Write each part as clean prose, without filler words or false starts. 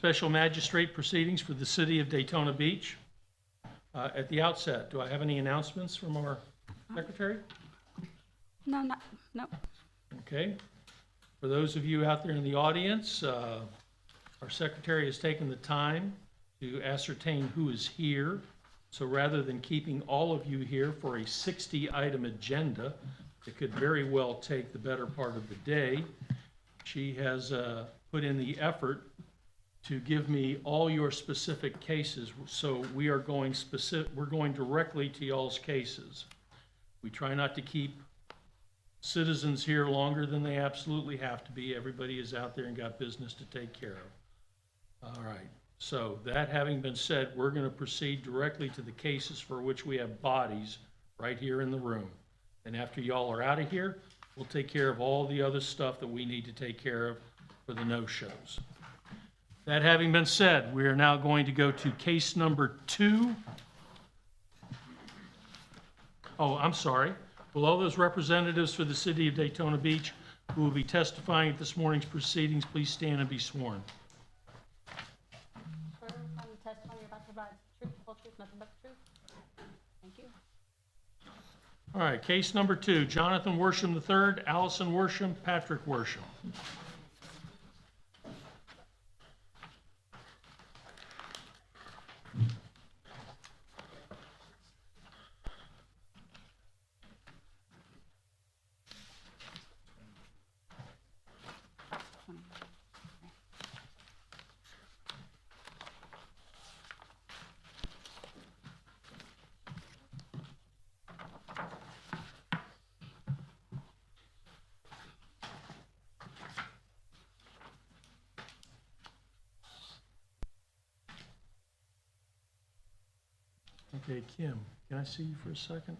special magistrate proceedings for the city of Daytona Beach. At the outset, do I have any announcements from our secretary? No. Okay. For those of you out there in the audience, our secretary has taken the time to ascertain who is here. So rather than keeping all of you here for a 60-item agenda, it could very well take the better part of the day. She has put in the effort to give me all your specific cases. So we are going we're going directly to y'all's cases. We try not to keep citizens here longer than they absolutely have to be. Everybody is out there and got business to take care of. All right. So that having been said, we're going to proceed directly to the cases for which we have bodies right here in the room. And after y'all are out of here, we'll take care of all the other stuff that we need to take care of for the no-shows. That having been said, we are now going to go to case number 2. Oh, I'm sorry. Will all those representatives for the city of Daytona Beach who will be testifying at this morning's proceedings please stand and be sworn? Swear on the testimony you're about to provide truth, the whole truth, nothing but the truth. Thank you. All right, case number 2, Jonathan Worsham III, Allison Worsham, Patrick Worsham. Okay, Kim, can I see you for a second?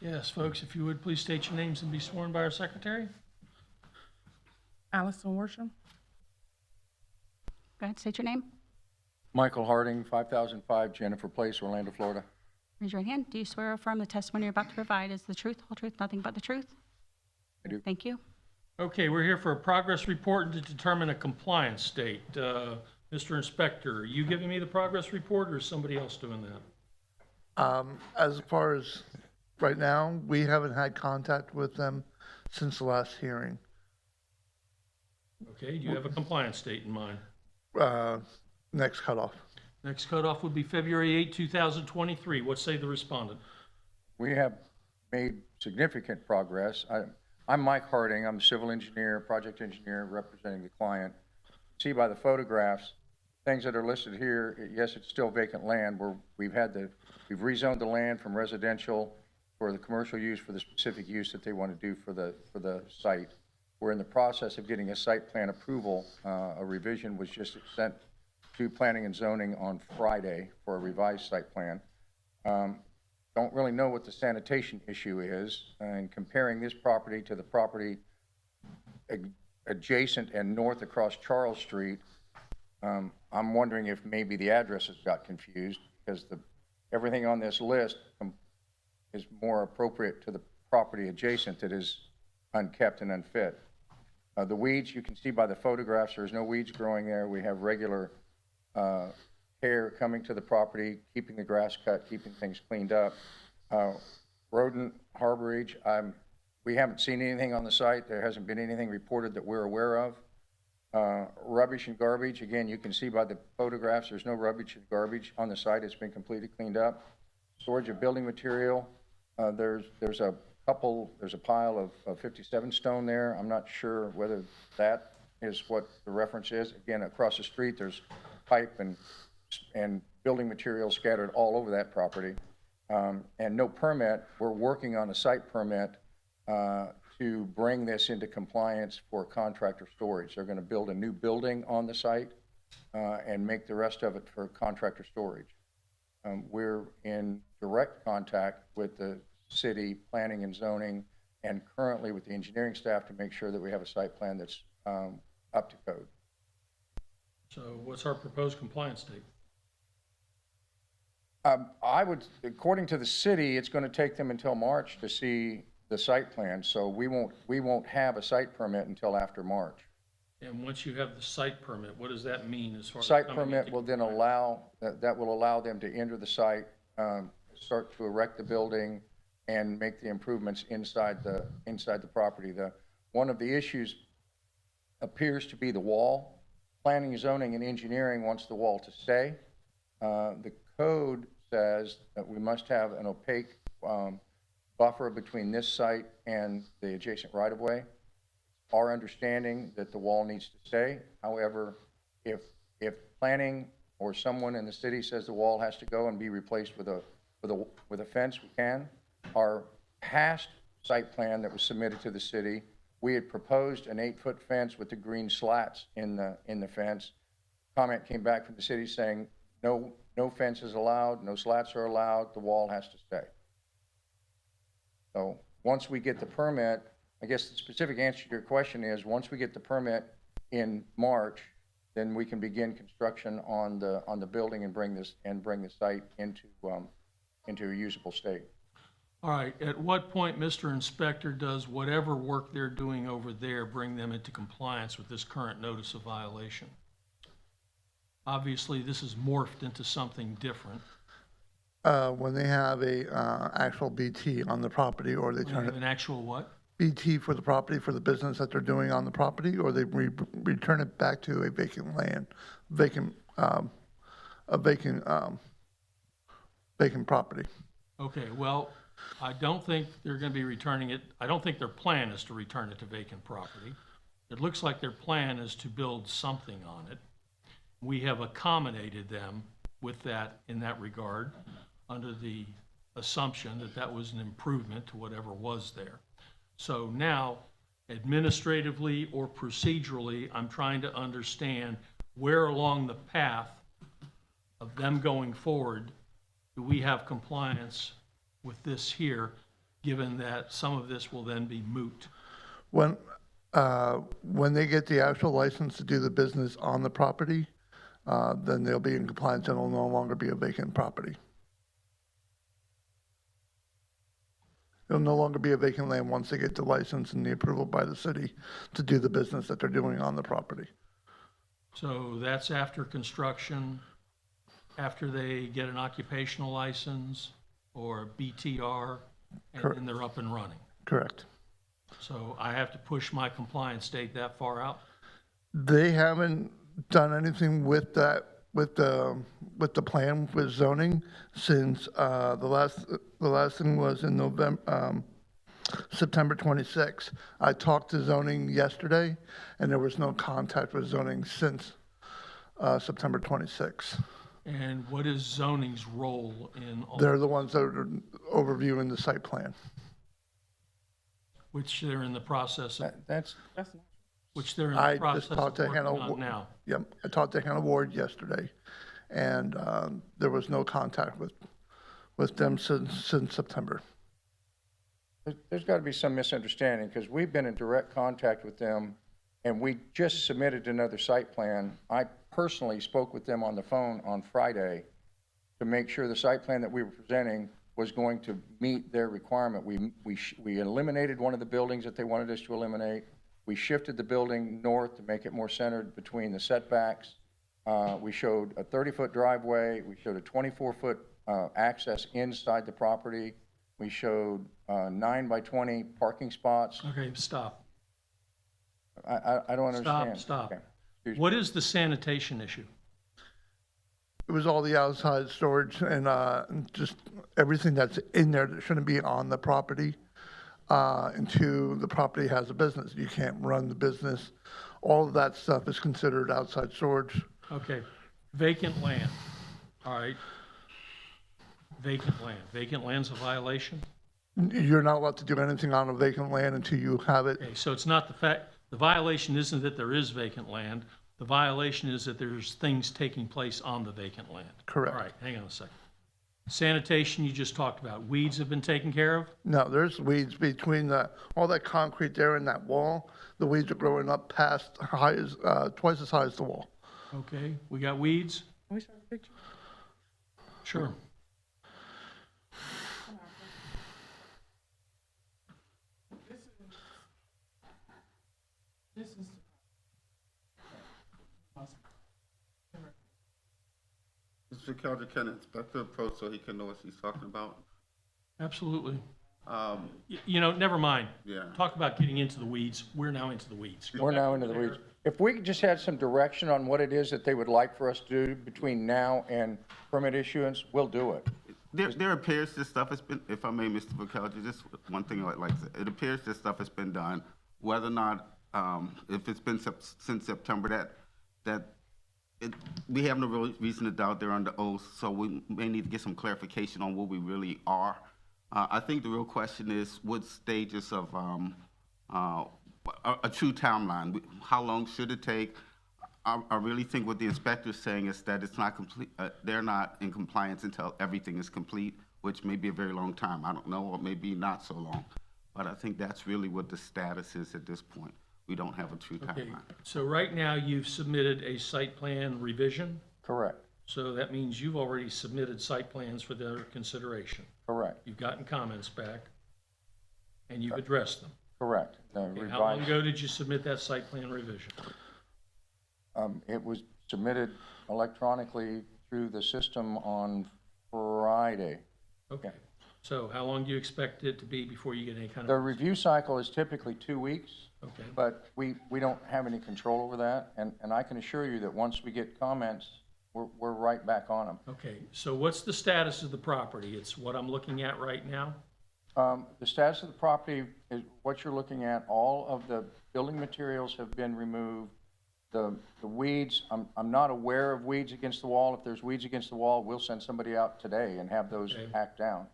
Yes, folks, if you would please state your names and be sworn by our secretary. Allison Worsham. Go ahead, state your name. Michael Harding, 5005 Jennifer Place, Orlando, Florida. Raise your right hand. Do you swear or affirm the testimony you're about to provide is the truth, the whole truth, nothing but the truth? I do. Thank you. Okay, we're here for a progress report and to determine a compliance state. Mr. Inspector, are you giving me the progress report or is somebody else doing that? As far as right now, we haven't had contact with them since the last hearing. Okay, do you have a compliance date in mind? Next cutoff. Next cutoff would be February 8, 2023. What say the respondent? We have made significant progress. I'm Mike Harding. I'm a civil engineer, project engineer representing the client. See by the photographs, things that are listed here, yes, it's still vacant land where we've rezoned the land from residential for the commercial use for the specific use that they want to do for the site. We're in the process of getting a site plan approval. A revision was just sent to planning and zoning on Friday for a revised site plan. Don't really know what the sanitation issue is, and comparing this property to the property adjacent and north across Charles Street, I'm wondering if maybe the addresses got confused because everything on this list is more appropriate to the property adjacent that is unkept and unfit. The weeds, you can see by the photographs, there's no weeds growing there. We have regular care coming to the property, keeping the grass cut, keeping things cleaned up. Rodent harborage, we haven't seen anything on the site. There hasn't been anything reported that we're aware of. Rubbish and garbage, again, you can see by the photographs, there's no rubbish and garbage on the site. It's been completely cleaned up. Storage of building material, there's a pile of 57 stone there. I'm not sure whether that is what the reference is. Again, across the street, there's pipe and building material scattered all over that property. And no permit. We're working on a site permit to bring this into compliance for contractor storage. They're going to build a new building on the site and make the rest of it for contractor storage. We're in direct contact with the city, planning and zoning, and currently with the engineering staff to make sure that we have a site plan that's up to code. So what's our proposed compliance date? I would, according to the city, it's going to take them until March to see the site plan, so we won't have a site permit until after March. And once you have the site permit, what does that mean as far as? Site coming permit into will then compliance? that will allow them to enter the site, start to erect the building, and make the improvements inside the property. One of the issues appears to be the wall. Planning, zoning, and engineering wants the wall to stay. The code says that we must have an opaque buffer between this site and the adjacent right-of-way. Our understanding that the wall needs to stay. However, if planning or someone in the city says the wall has to go and be replaced with a fence, we can. Our past site plan that was submitted to the city, we had proposed an 8-foot fence with the green slats in the fence. Comment came back from the city saying, no fence is allowed, no slats are allowed, the wall has to stay. So once we get the permit, I guess the specific answer to your question is, once we get the permit in March, then we can begin construction on the building and bring the site into a usable state. All right, at what point, Mr. Inspector, does whatever work they're doing over there bring them into compliance with this current notice of violation? Obviously, this is morphed into something different. When they have a actual BT on the property, or they We turn have it an actual what? BT for the property, for the business that they're doing on the property, or they return it back to a vacant land, vacant property. Okay, well, I don't think they're going to be returning it. I don't think their plan is to return it to vacant property. It looks like their plan is to build something on it. We have accommodated them with that, in that regard, under the assumption that that was an improvement to whatever was there. So now, administratively or procedurally, I'm trying to understand where along the path of them going forward do we have compliance with this here, given that some of this will then be moot? When they get the actual license to do the business on the property, then they'll be in compliance and it'll no longer be a vacant property. It'll no longer be a vacant land once they get the license and the approval by the city to do the business that they're doing on the property. So that's after construction, after they get an occupational license or a BTR, and then they're up and running. Correct. So I have to push my compliance date that far out? They haven't done anything with that, with the plan with zoning since the last thing was in November, September 26. I talked to zoning yesterday, and there was no contact with zoning since September 26. And what is zoning's role in all, They're the ones that are overviewing the site plan. which they're in the process of, That's which they're in I the just process of talked to working Hannah on now? Yep, I talked to Hannah Ward yesterday, and there was no contact with them since September. There's got to be some misunderstanding, because we've been in direct contact with them, and we just submitted another site plan. I personally spoke with them on the phone on Friday to make sure the site plan that we were presenting was going to meet their requirement. We eliminated one of the buildings that they wanted us to eliminate. We shifted the building north to make it more centered between the setbacks. We showed a 30-foot driveway. We showed a 24-foot access inside the property. We showed 9 by 20 parking spots. Okay, stop. I don't understand. Stop. Okay. Excuse me. What is the sanitation issue? It was all the outside storage and just everything that's in there that shouldn't be on the property until the property has a business. You can't run the business. All of that stuff is considered outside storage. Okay, vacant land, all right. Vacant land. Vacant land's a violation? You're not allowed to do anything on a vacant land until you have it. Okay, so it's not the violation isn't that there is vacant land. The violation is that there's things taking place on the vacant land. Correct. All right, hang on a second. Sanitation, you just talked about. Weeds have been taken care of? No, there's weeds between all that concrete there and that wall. The weeds are growing up past twice as high as the wall. Okay, we got weeds? Can we show the picture? Sure. This is. Mr. Kelder, can the inspector approach so he can know what she's talking about? Absolutely. Um, Never mind. Yeah. Talk about getting into the weeds. We're now into the weeds. Go We're back now over into the there. weeds. If we just had some direction on what it is that they would like for us to do between now and permit issuance, we'll do it. there appears this stuff has been, if I may, Mr. McKelder, just one thing I'd like to say. It appears this stuff has been done, whether or not, if it's been since September, we have no real reason to doubt they're under oath, so we may need to get some clarification on where we really are. I think the real question is what stages of a true timeline. How long should it take? I really think what the inspector's saying is that it's not complete. They're not in compliance until everything is complete, which may be a very long time. I don't know, or maybe not so long. But I think that's really what the status is at this point. We don't have a true Okay, timeline. so right now you've submitted a site plan revision, Correct, so that means you've already submitted site plans for their consideration. correct, You've gotten comments back, and you've addressed them. correct. The Okay, how long revised, ago did you submit that site plan revision? it was submitted electronically through the system on Friday. Okay, so how long do you expect it to be before you get any kind The of, review cycle is typically 2 weeks, okay, but we don't have any control over that. And I can assure you that once we get comments, we're right back on them. okay, so what's the status of the property? It's what I'm looking at right now? The status of the property is what you're looking at. All of the building materials have been removed. The weeds, I'm not aware of weeds against the wall. If there's weeds against the wall, we'll send somebody out today and have those Okay. hacked down.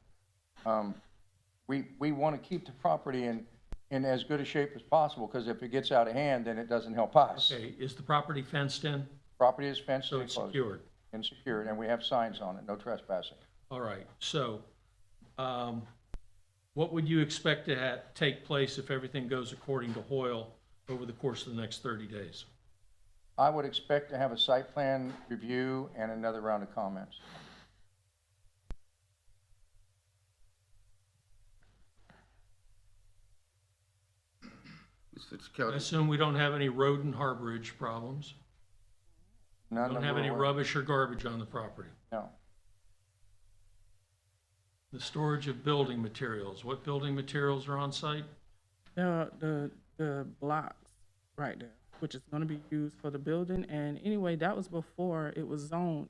We want to keep the property in as good a shape as possible, because if it gets out of hand, then it doesn't help us. Okay, is the property fenced in? Property is fenced So and it's closed. secured? And secured, and we have signs on it, no trespassing. All right, so, what would you expect to take place if everything goes according to Hoyle over the course of the next 30 days? I would expect to have a site plan review and another round of comments. Mr. I Kelder, assume we don't have any road and harborage problems? None Don't of have them any were- rubbish or garbage on the property? No. The storage of building materials, what building materials are on site? The blocks right there, which is gonna be used for the building, and anyway, that was before it was zoned.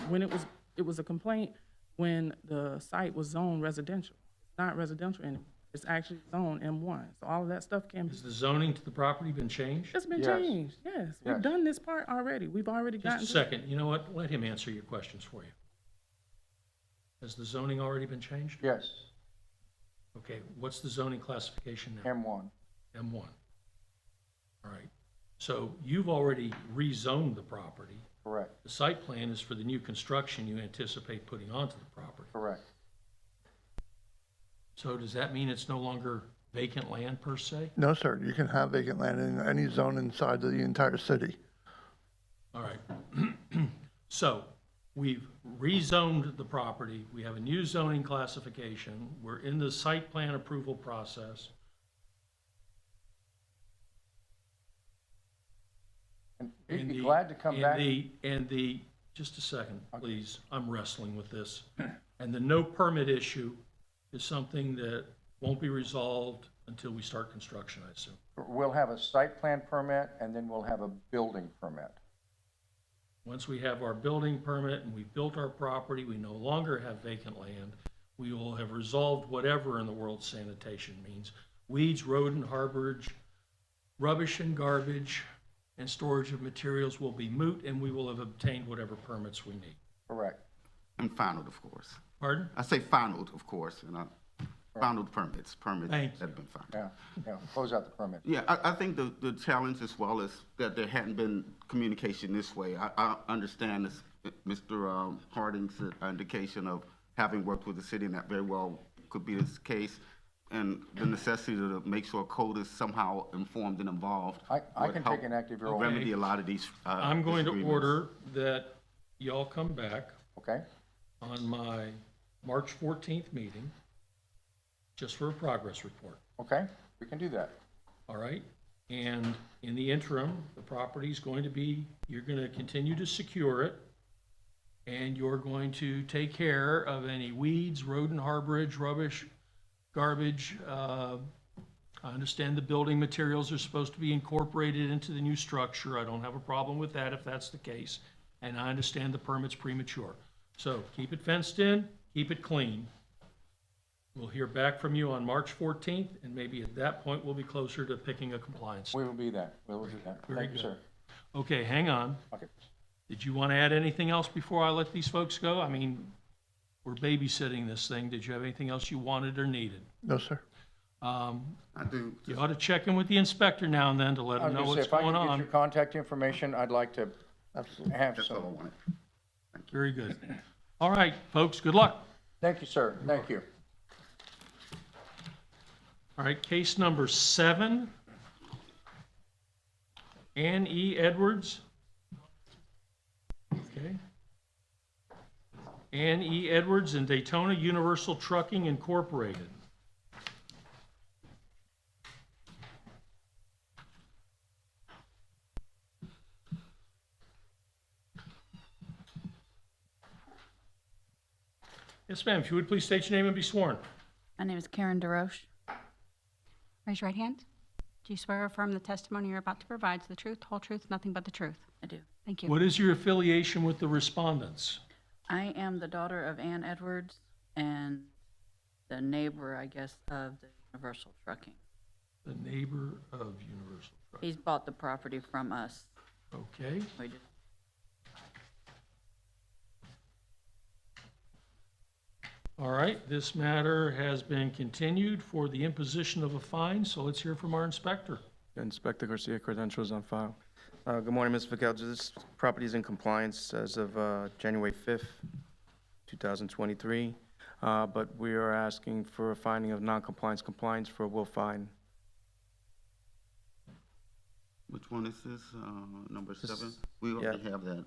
When it was a complaint when the site was zoned residential. It's not residential anymore. It's actually zoned M1, so all of that stuff can be, Has the zoning to the property been changed? it's been Yes. changed, yes. Yes. We've done this part already. We've already gotten. Just a to- second, you know what, let him answer your questions for you. Has the zoning already been changed? Yes, Okay, what's the zoning classification now? M1. M1. All right, so you've already rezoned the property. Correct, The site plan is for the new construction you anticipate putting onto the property. correct. So does that mean it's no longer vacant land per se? No, sir, you can have vacant land in any zone inside of the entire city. All right. So we've rezoned the property. We have a new zoning classification. We're in the site plan approval process. And we'd And be the- glad to come and back. just a second, please, I'm wrestling with this. And the no permit issue is something that won't be resolved until we start construction, I assume. We'll have a site plan permit, and then we'll have a building permit. Once we have our building permit and we've built our property, we no longer have vacant land, we will have resolved whatever in the world sanitation means. Weeds, rodent harborage, rubbish and garbage, and storage of materials will be moot, and we will have obtained whatever permits we need. Correct. and final, of course. Pardon? I say final, of course, final permits Thank that you. have been filed. Yeah, close out the permit. Yeah, I think the challenge as well is that there hadn't been communication this way. I understand this, Mr. Harding's indication of having worked with the city, and that very well could be this case, and the necessity to make sure code is somehow informed and involved. I would can help take an active role. remedy a lot of these I'm going to disagreements. order that y'all come back Okay? on my March 14th meeting, just for a progress report, Okay, we can do that. all right? And in the interim, the property's going to be, you're going to continue to secure it, and you're going to take care of any weeds, rodent harborage, rubbish, garbage. I understand the building materials are supposed to be incorporated into the new structure. I don't have a problem with that if that's the case. And I understand the permit's premature. So keep it fenced in, keep it clean. We'll hear back from you on March 14th, and maybe at that point, we'll be closer to picking a compliance. We will be that. We will do that. Very Thank you, good. sir. Okay, hang on. Okay. Did you want to add anything else before I let these folks go? I mean, we're babysitting this thing. Did you have anything else you wanted or needed? No, sir. I do. You ought to check in with the inspector now and then to let I him was know gonna say, what's if I going can get on. your contact information, I'd like to Absolutely. have That's all I some. wanted. Very good. All right, folks, good luck. Thank you, sir. Thank you. All right, case number 7. Ann E. Edwards. Okay. Ann E. Edwards and Daytona Universal Trucking Incorporated. Yes, ma'am. If you would please state your name and be sworn. My name is Karen DeRoche. Raise your right hand. Do you swear or affirm the testimony you're about to provide is the truth, whole truth, nothing but the truth? I do. Thank you. What is your affiliation with the respondents? I am the daughter of Ann Edwards and the neighbor, I guess, of the Universal Trucking. The neighbor of Universal Truck. He's bought the property from us. Okay, We just, all right, this matter has been continued for the imposition of a fine, so let's hear from our inspector. Inspector Garcia, credentials on file. Good morning, Ms. Vaquel. This property is in compliance as of January 5th, 2023, but we are asking for a finding of non-compliance for a will fine. Which one is this, number This- 7? We already have that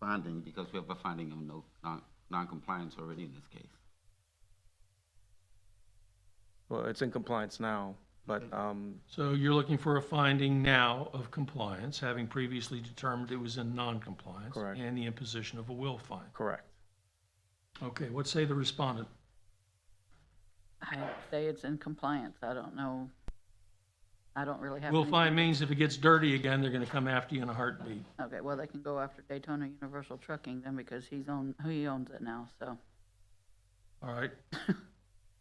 finding because we have a finding of no non-compliance already in this case. Well, it's in compliance now, but So you're looking for a finding now of compliance, having previously determined it was in non-compliance. Correct. And the imposition of a will fine. correct. Okay, what say the respondent? I say it's in compliance. I don't know. I don't really have. Will anything- fine means if it gets dirty again, they're gonna come after you in a heartbeat. Okay, well, they can go after Daytona Universal Trucking then because he owns it now, so. All right.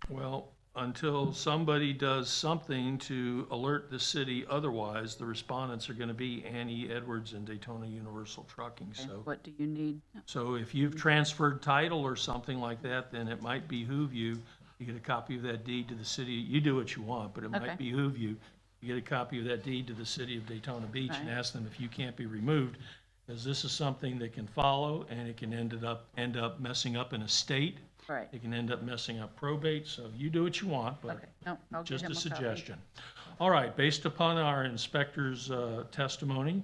Well, until somebody does something to alert the city otherwise, the respondents are gonna be Annie Edwards and Daytona Universal Trucking, Okay, so. what do you need? So if you've transferred title or something like that, then it might behoove you, you get a copy of that deed to the city. You do what you want, but it might Okay. behoove you, you get a copy of that deed to the city of Daytona Beach and Right. ask them if you can't be removed, because this is something that can follow, and it can end up messing up an estate. Right, It can end up messing up probate, so you do what you want, but okay, no, I'll get just him a a copy. suggestion. All right, based upon our inspector's testimony,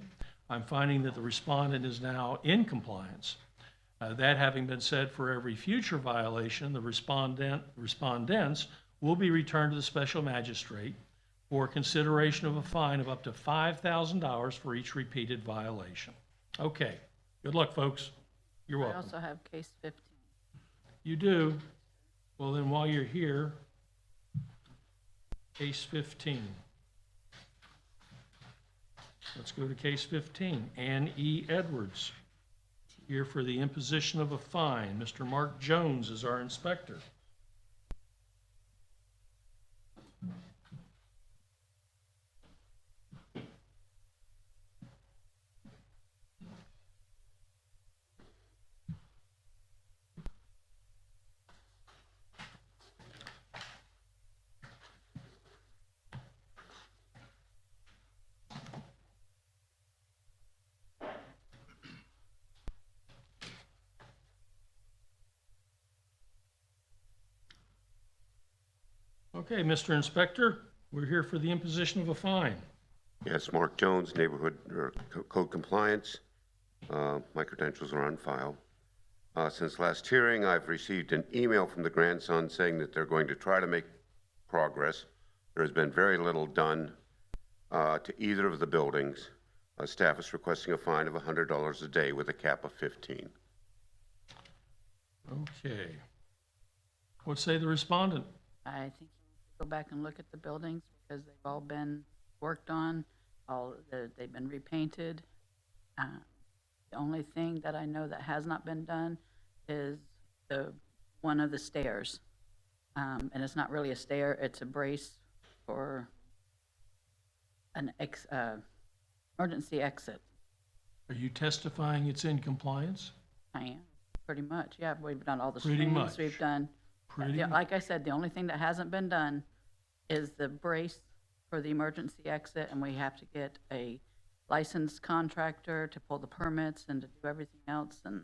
I'm finding that the respondent is now in compliance. That having been said, for every future violation, the respondents will be returned to the special magistrate for consideration of a fine of up to $5,000 for each repeated violation. Okay, good luck, folks. You're I welcome. also have case 15. You do? Well, then while you're here, case 15. Let's go to case 15. Ann E. Edwards, here for the imposition of a fine. Mr. Mark Jones is our inspector. Okay, Mr. Inspector, we're here for the imposition of a fine. Yes, Mark Jones, Neighborhood Code Compliance. My credentials are on file. Since last hearing, I've received an email from the grandson saying that they're going to try to make progress. There has been very little done to either of the buildings. Staff is requesting a fine of $100 a day with a cap of 15. Okay. What say the respondent? I think you need to go back and look at the buildings because they've all been worked on, they've been repainted. The only thing that I know that has not been done is one of the stairs. And it's not really a stair, it's a brace for an emergency exit. Are you testifying it's in compliance? I am, pretty much, yeah, we've done all the Pretty screens, much. we've done. Pretty Yeah, much. like I said, the only thing that hasn't been done is the brace for the emergency exit, and we have to get a licensed contractor to pull the permits and to do everything else, and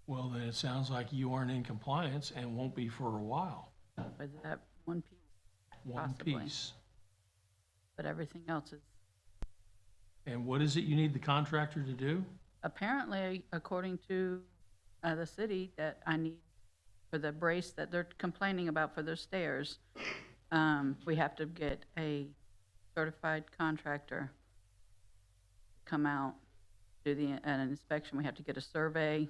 Well, then it sounds like you aren't in compliance and won't be for a while. with that one piece, One Possibly. piece. but everything else is, And what is it you need the contractor to do? apparently, according to the city, that I need for the brace that they're complaining about for their stairs, we have to get a certified contractor come out, do an inspection. We have to get a survey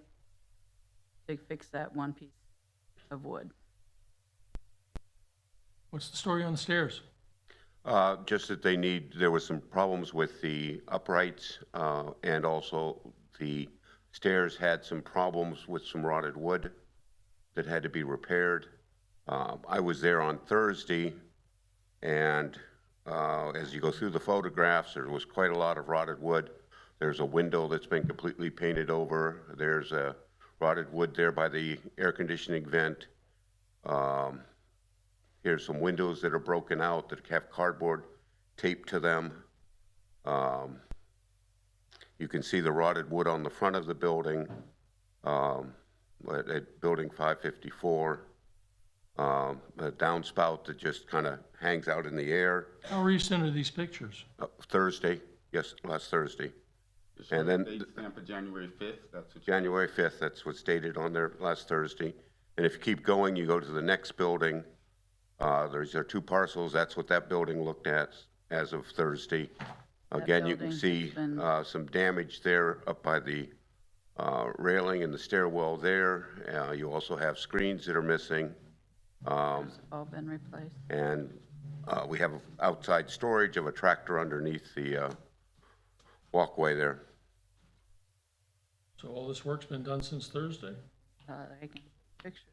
to fix that one piece of wood. What's the story on the stairs? Just that there was some problems with the uprights, and also the stairs had some problems with some rotted wood that had to be repaired. I was there on Thursday, and as you go through the photographs, there was quite a lot of rotted wood. There's a window that's been completely painted over. There's a rotted wood there by the air conditioning vent. Here's some windows that are broken out that have cardboard taped to them. You can see the rotted wood on the front of the building, at Building 554. A downspout that just kind of hangs out in the air. How recent are these pictures? Thursday, yes, last Thursday. And then Date stamp of January 5th, that's what. January 5th, that's what's dated on there last Thursday. And if you keep going, you go to the next building. There are two parcels. That's what that building looked at as of Thursday. That Again, you can building see has been- some damage there up by the railing and the stairwell there. You also have screens that are missing. It's all been replaced. And we have outside storage of a tractor underneath the walkway there. So all this work's been done since Thursday? I can pictures.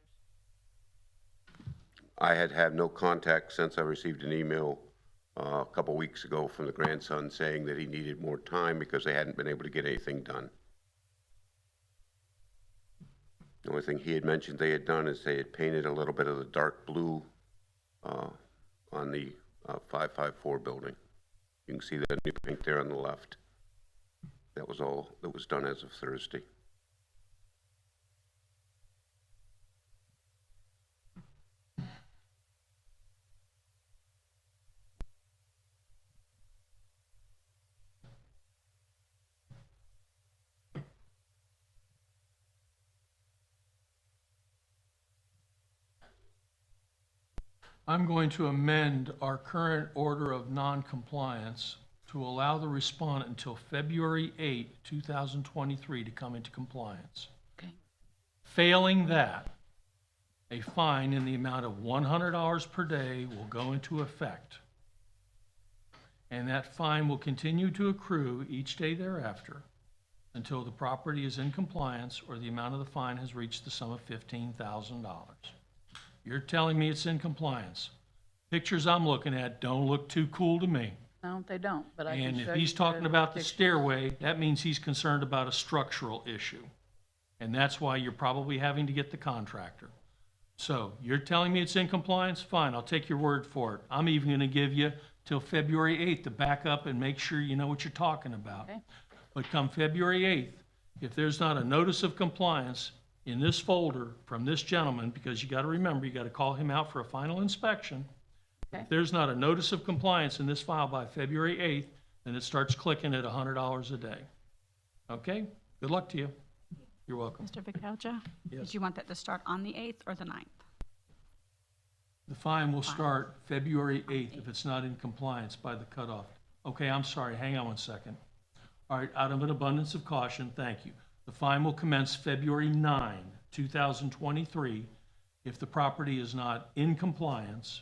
I had had no contact since I received an email a couple weeks ago from the grandson saying that he needed more time because they hadn't been able to get anything done. The only thing he had mentioned they had done is they had painted a little bit of the dark blue on the 554 building. You can see that new paint there on the left. That was all that was done as of Thursday. I'm going to amend our current order of non-compliance to allow the respondent until February 8, 2023 to come into compliance. Okay. Failing that, a fine in the amount of $100 per day will go into effect. And that fine will continue to accrue each day thereafter until the property is in compliance or the amount of the fine has reached the sum of $15,000. You're telling me it's in compliance. Pictures I'm looking at don't look too cool to me. No, they don't, but I can And show if he's you talking about the pictures. stairway, that means he's concerned about a structural issue. And that's why you're probably having to get the contractor. So you're telling me it's in compliance? Fine, I'll take your word for it. I'm even going to give you till February 8th to back up and make sure you know what you're talking about. Okay. But come February 8th, if there's not a notice of compliance in this folder from this gentleman, because you got to remember, you got to call him out for a final inspection, Okay. If there's not a notice of compliance in this file by February 8th, then it starts clicking at $100 a day. Okay? Good luck to you. You're welcome. Mr. Vecchia? Yes. Did you want that to start on the 8th or the 9th? The fine will start February 8th if it's not in compliance by the cutoff. Okay, I'm sorry, hang on one second. All right, out of an abundance of caution, thank you. The fine will commence February 9, 2023, if the property is not in compliance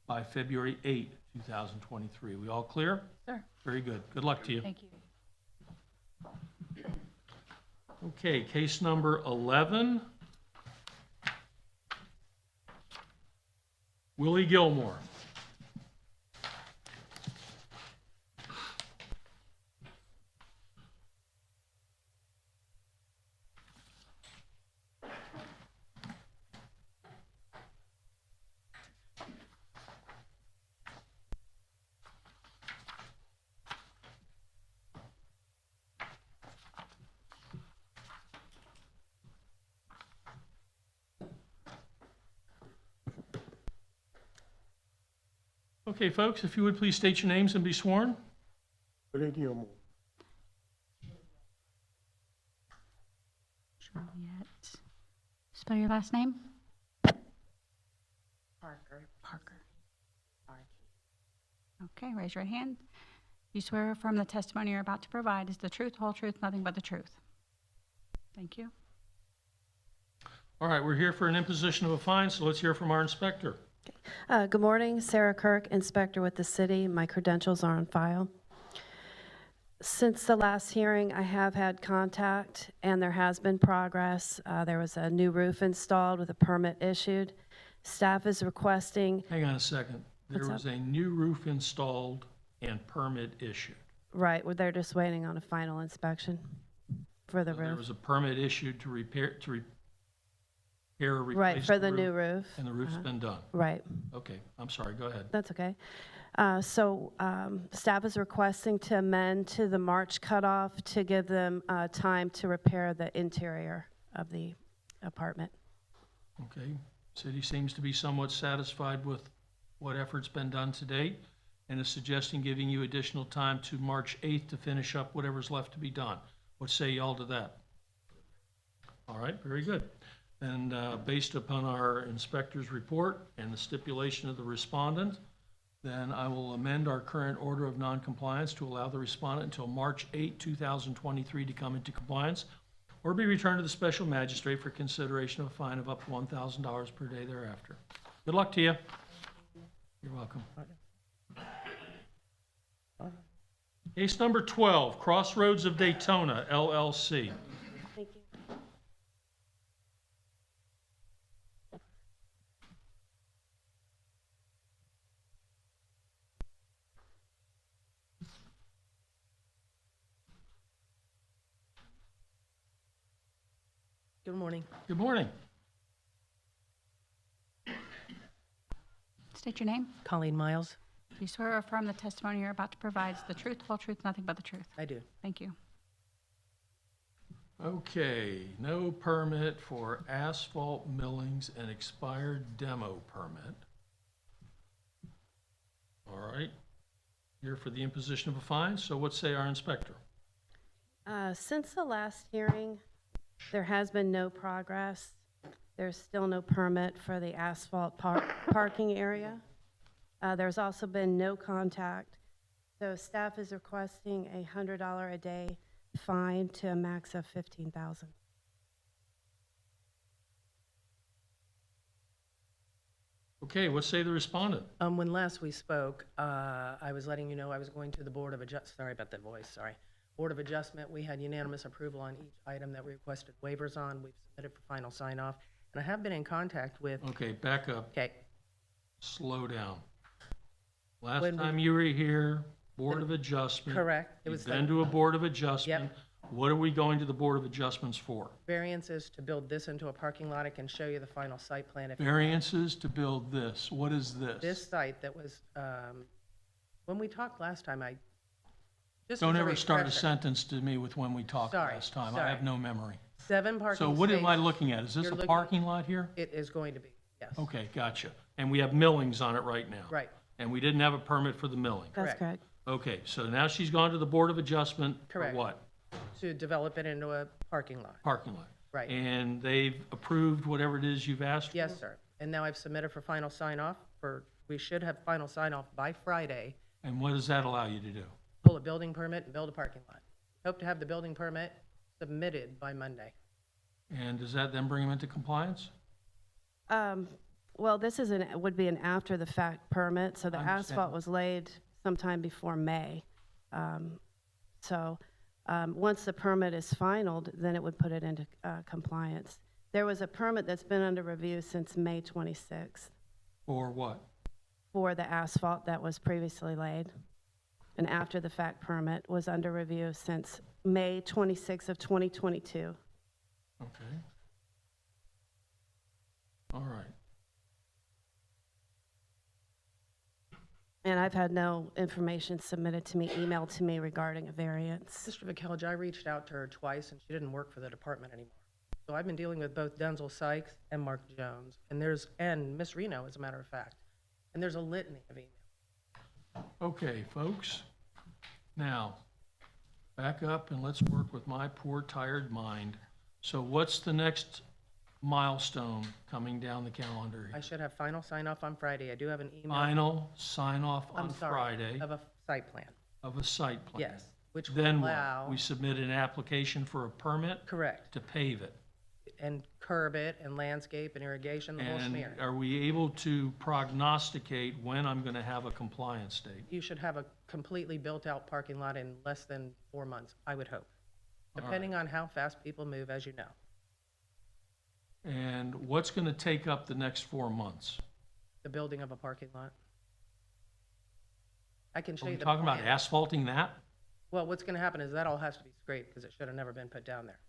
by February 8, 2023. We all clear? Sir, Very good. Good luck to you. thank you. Okay, case number 11. Willie Gilmore. Okay, folks, if you would please state your names and be sworn. Juliet. Spell your last name? Parker. Parker. Okay, raise your right hand. You swear or affirm the testimony you're about to provide is the truth, whole truth, nothing but the truth. Thank you. All right, we're here for an imposition of a fine, so let's hear from our inspector. Good morning, Sarah Kirk, Inspector with the city. My credentials are on file. Since the last hearing, I have had contact, and there has been progress. There was a new roof installed with a permit issued. Staff is requesting, Hang on a second. There What's was a new roof installed and permit issued. right, they're just waiting on a final inspection for the So There roof. was a permit issued to repair or replace Right, for the roof, new roof. and the roof's been done. Right. Okay, I'm sorry, go ahead. That's okay. Staff is requesting to amend to the March cutoff to give them time to repair the interior of the apartment. Okay, city seems to be somewhat satisfied with what effort's been done to date, and is suggesting giving you additional time to March 8th to finish up whatever's left to be done. What say y'all to that? All right, very good. And based upon our inspector's report and the stipulation of the respondent, then I will amend our current order of noncompliance to allow the respondent until March 8, 2023 to come into compliance or be returned to the special magistrate for consideration of a fine of up to $1,000 per day thereafter. Good luck to you. You're welcome. Case number 12, Crossroads of Daytona, LLC. Thank you. Good morning. Good morning. State your name. Colleen Miles. Do you swear or affirm the testimony you're about to provide is the truth, whole truth, nothing but the truth? I do. Thank you. Okay, no permit for asphalt millings and expired demo permit. All right, here for the imposition of a fine, so what say our inspector? Since the last hearing, there has been no progress. There's still no permit for the asphalt parking area. There's also been no contact. So staff is requesting a $100 a day fine to a max of $15,000. Okay, what say the respondent? When last we spoke, I was letting you know I was going to the Board of sorry about that voice, sorry. Board of Adjustment, we had unanimous approval on each item that we requested waivers on. We've submitted for final sign-off. And I have been in contact with, Okay, back up, okay, slow down. Last When we- time you were here, Board of Adjustment. correct. It You've was been the to a Board of Adjustment. Yep. What are we going to the Board of Adjustments for? variances to build this into a parking lot. I can show you the final site plan if Variances to build this. What is this? this site that was, when we talked last time, I, just Don't as ever start a refresher, sentence to me with when we talked Sorry, last time. I sorry. have no memory. 7 parking So spaces. what am I looking at? Is this You're a looking- parking lot here? It is going to be, yes. Okay, gotcha. And we have millings on it right now? Right. and we didn't have a permit for the milling. That's Correct. correct. Okay, so now she's gone to the Board of Adjustment for Correct. what? To develop it into a parking lot. Parking lot. Right. And they've approved whatever it is you've asked for? Yes, sir. And now I've submitted for final sign-off we should have final sign-off by Friday, And what does that allow you to do? pull a building permit and build a parking lot. Hope to have the building permit submitted by Monday. And does that then bring them into compliance? Well, this would be an after-the-fact permit, so the I understand. asphalt was laid sometime before May. Once the permit is finalized, then it would put it into compliance. There was a permit that's been under review since May 26th Or what? for the asphalt that was previously laid. An after-the-fact permit was under review since May 26th of 2022. Okay. All right. And I've had no information submitted to me, emailed to me regarding a variance. Sister Vikelj, I reached out to her twice, and she didn't work for the department anymore. So I've been dealing with both Denzel Sykes and Mark Jones, and Miss Reno, as a matter of fact. And there's a litany of emails. Okay, folks. Now, back up and let's work with my poor, tired mind. So what's the next milestone coming down the calendar? I should have final sign-off on Friday. I do have an email. Final sign-off I'm on sorry, Friday of a site plan. of a site plan. Yes, which will Then allow. what? We submit an application for a permit Correct. to pave it. And curb it, and landscape, and irrigation, the whole And smear. are we able to prognosticate when I'm going to have a compliance date? You should have a completely built-out parking lot in less than 4 months, I would hope, All right. depending on how fast people move, as you know. And what's going to take up the next 4 months? The building of a parking lot. I can show Are we you the talking about plan. asphalting that? Well, what's gonna happen is that all has to be scraped, because it should have never been put down there.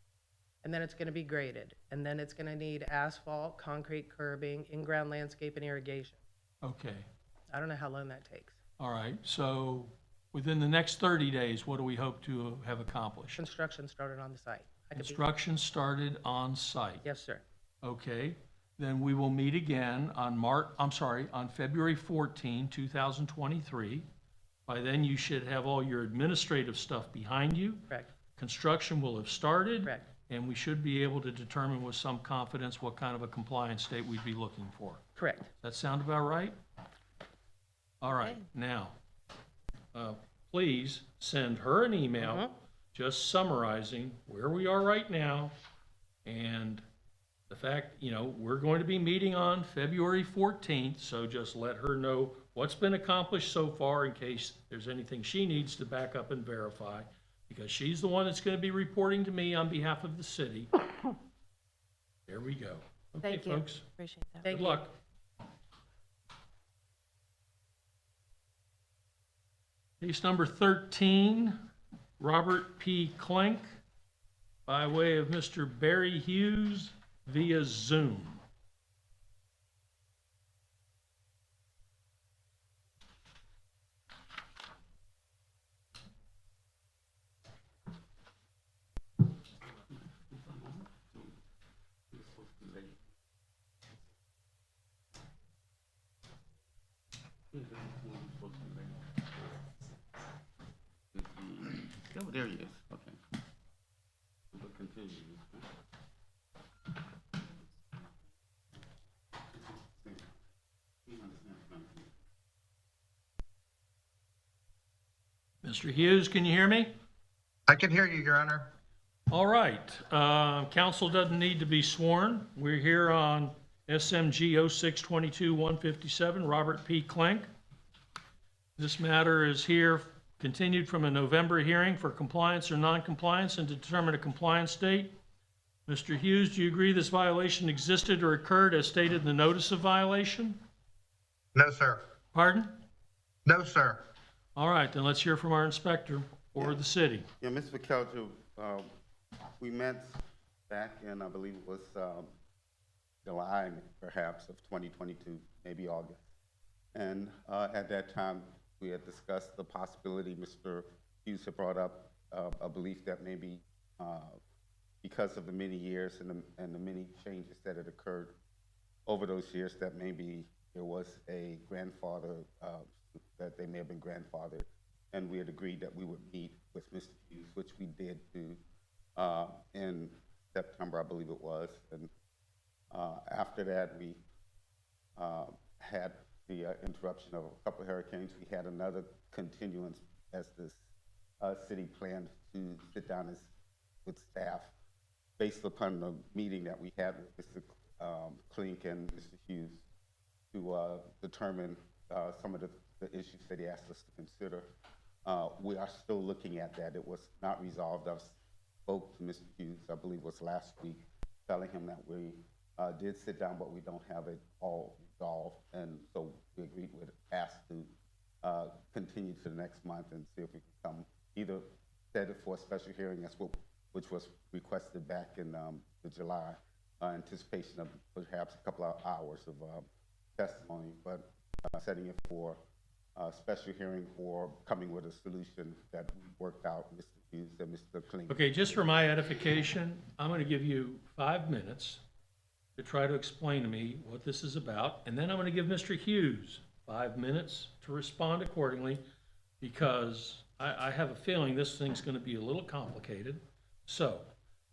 And then it's gonna be graded, and then it's gonna need asphalt, concrete curbing, in-ground landscape and irrigation. Okay, I don't know how long that takes. all right. So within the next 30 days, what do we hope to have accomplished? Construction started on the site. I could be- Construction started on site. Yes, sir. Okay, then we will meet again on on February 14, 2023. By then, you should have all your administrative stuff behind you. Correct, Construction will have started. correct. And we should be able to determine with some confidence what kind of a compliance date we'd be looking for. Correct. That sound about right? All right, now, please send her an email just summarizing where we are right now and the fact, we're going to be meeting on February 14th, so just let her know what's been accomplished so far in case there's anything she needs to back up and verify, because she's the one that's going to be reporting to me on behalf of the city. There we go. Okay, Thank you. folks, Appreciate that. Thank good you. luck. Case number 13, Robert P. Klink, by way of Mr. Barry Hughes via Zoom. Oh, there he is, okay. We'll continue. Mr. Hughes, can you hear me? I can hear you, Your Honor. All right, council doesn't need to be sworn. We're here on SMG 0622-157, Robert P. Klink. This matter is here, continued from a November hearing for compliance or non-compliance and to determine a compliance date. Mr. Hughes, do you agree this violation existed or occurred as stated in the notice of violation? No, sir. Pardon? No, sir. All right, then let's hear from our inspector or the city. Yeah, Ms. Vikelj, we met back in, I believe it was July, perhaps, of 2022, maybe August. And at that time, we had discussed the possibility, Mr. Hughes had brought up a belief that maybe because of the many years and the many changes that had occurred over those years, that maybe there was a grandfather, that they may have been grandfathered, and we had agreed that we would meet with Mr. Hughes, which we did do in September, I believe it was. And after that, we had the interruption of a couple of hurricanes. We had another continuance as this city planned to sit down with staff based upon the meeting that we had with Mr. Klink and Mr. Hughes to determine some of the issues that he asked us to consider. We are still looking at that. It was not resolved. I spoke to Mr. Hughes, I believe it was last week, telling him that we did sit down, but we don't have it all resolved. And so we agreed with ask to continue to the next month and see if we can come either set it for a special hearing, which was requested back in the July, anticipation of perhaps a couple of hours of testimony, but setting it for a special hearing or coming with a solution that we worked out, Mr. Hughes and Mr. Klink. Okay, just for my edification, I'm going to give you 5 minutes to try to explain to me what this is about, and then I'm going to give Mr. Hughes 5 minutes to respond accordingly, because I have a feeling this thing's going to be a little complicated. So,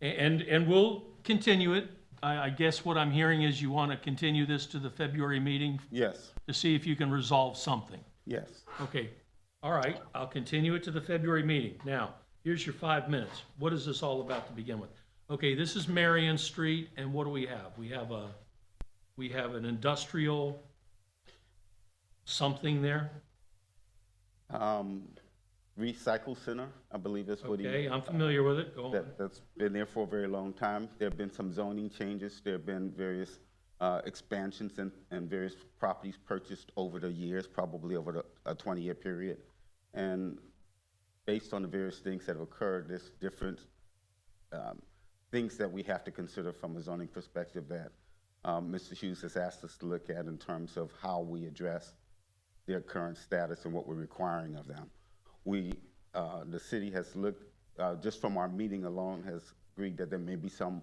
and we'll continue it. I guess what I'm hearing is you want to continue this to the February meeting Yes, to see if you can resolve something. yes. Okay, all right, I'll continue it to the February meeting. Now, here's your 5 minutes. What is this all about to begin with? Okay, this is Marion Street, and what do we have? We have an industrial something there. Recycle center, I believe that's what he. Okay, I'm familiar with it. Go on. That's been there for a very long time. There have been some zoning changes. There have been various expansions and various properties purchased over the years, probably over a 20-year period. And based on the various things that have occurred, there's different things that we have to consider from a zoning perspective that Mr. Hughes has asked us to look at in terms of how we address their current status and what we're requiring of them. The city has looked, just from our meeting alone, has agreed that there may be some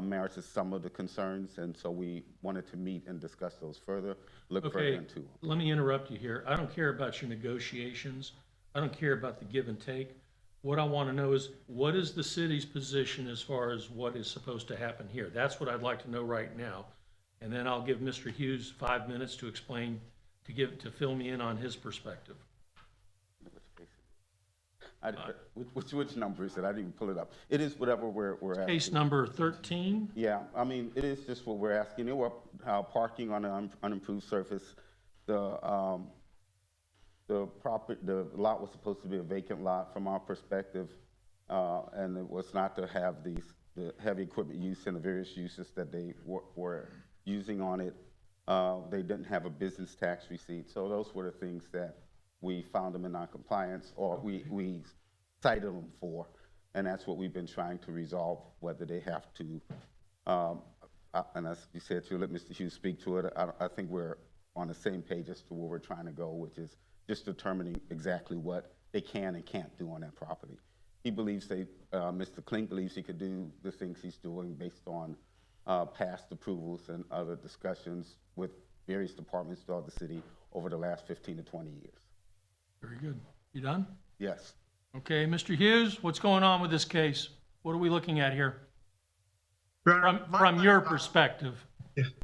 merit to some of the concerns, and so we wanted to meet and discuss those further, look further Okay, into them. let me interrupt you here. I don't care about your negotiations. I don't care about the give and take. What I want to know is, what is the city's position as far as what is supposed to happen here? That's what I'd like to know right now. And then I'll give Mr. Hughes 5 minutes to explain, to fill me in on his perspective. Which number is it? I didn't even pull it up. It is whatever we're asking. Case number 13? Yeah, I mean, it is just what we're asking. There were parking on an unimproved surface. The lot was supposed to be a vacant lot from our perspective, and it was not to have the heavy equipment use and the various uses that they were using on it. They didn't have a business tax receipt, so those were the things that we found them in noncompliance, or we cited them for, and that's what we've been trying to resolve, whether they have to, and as you said, to let Mr. Hughes speak to it, I think we're on the same page as to where we're trying to go, which is just determining exactly what they can and can't do on that property. He believes Mr. Klink believes he could do the things he's doing based on past approvals and other discussions with various departments throughout the city over the last 15 to 20 years. Very good. You done? Yes. Okay, Mr. Hughes, what's going on with this case? What are we looking at here? Your Honor, From your perspective.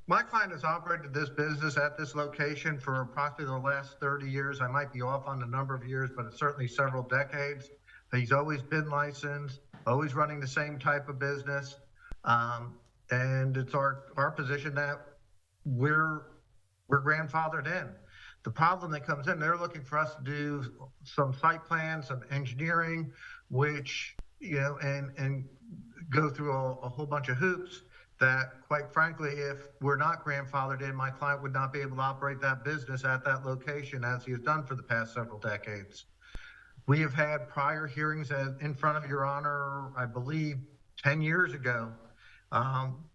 my client has operated this business at this location for approximately the last 30 years. I might be off on the number of years, but it's certainly several decades. He's always been licensed, always running the same type of business. And it's our position that we're grandfathered in. The problem that comes in, they're looking for us to do some site plans, some engineering, which, and go through a whole bunch of hoops that, quite frankly, if we're not grandfathered in, my client would not be able to operate that business at that location as he has done for the past several decades. We have had prior hearings in front of Your Honor, I believe 10 years ago,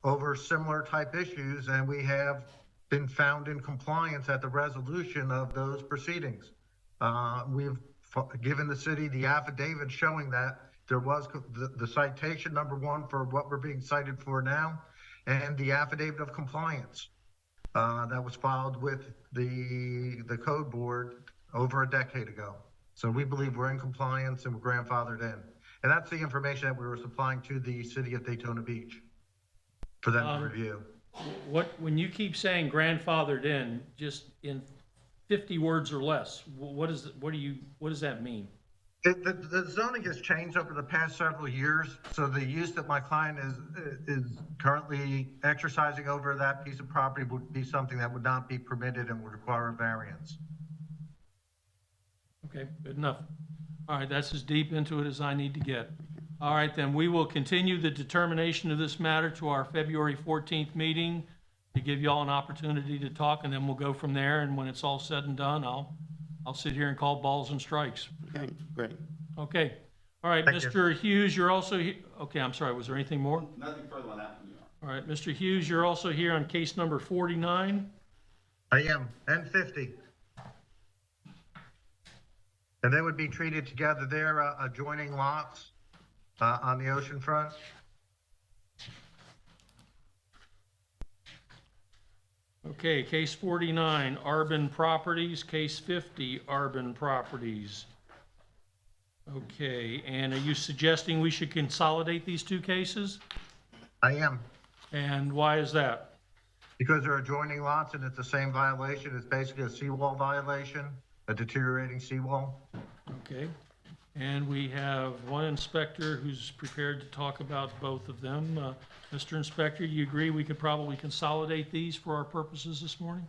over similar type issues, and we have been found in compliance at the resolution of those proceedings. We've given the city the affidavit showing that there was the citation number 1 for what we're being cited for now, and the affidavit of compliance. that was filed with the code board over a decade ago. So we believe we're in compliance and we're grandfathered in. And that's the information that we were supplying to the city of Daytona Beach for them to review. When you keep saying grandfathered in, just in 50 words or less, what does that mean? The zoning has changed over the past several years, so the use that my client is currently exercising over that piece of property would be something that would not be permitted and would require a variance. Okay, good enough. All right, that's as deep into it as I need to get. All right, then we will continue the determination of this matter to our February 14th meeting to give you all an opportunity to talk, and then we'll go from there. And when it's all said and done, I'll sit here and call balls and strikes. Okay, great. Okay. All right, Thank you. Mr. Hughes, you're also here. Okay, I'm sorry. Was there anything more? Nothing further on that. All right, Mr. Hughes, you're also here on case number 49. I am, and 50. And they would be treated together. They're adjoining lots on the ocean front. Okay, case 49, Arbin Properties, case 50, Arbin Properties. Okay, and are you suggesting we should consolidate these two cases? I am, And why is that? because they're adjoining lots and it's the same violation. It's basically a seawall violation, a deteriorating seawall. Okay, and we have one inspector who's prepared to talk about both of them. Mr. Inspector, you agree we could probably consolidate these for our purposes this morning?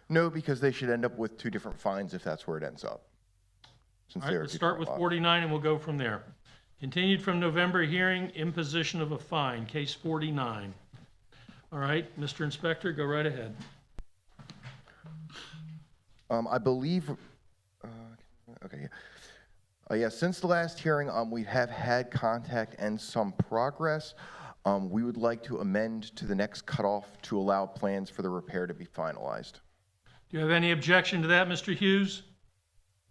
No, because they should end up with two different fines if that's where it ends up. Since All right, they are let's two start with different lots. 49 and we'll go from there. Continued from November hearing, imposition of a fine, case 49. All right, Mr. Inspector, go right ahead. I believe, okay, yeah, since the last hearing, we have had contact and some progress. We would like to amend to the next cutoff to allow plans for the repair to be finalized. Do you have any objection to that, Mr. Hughes?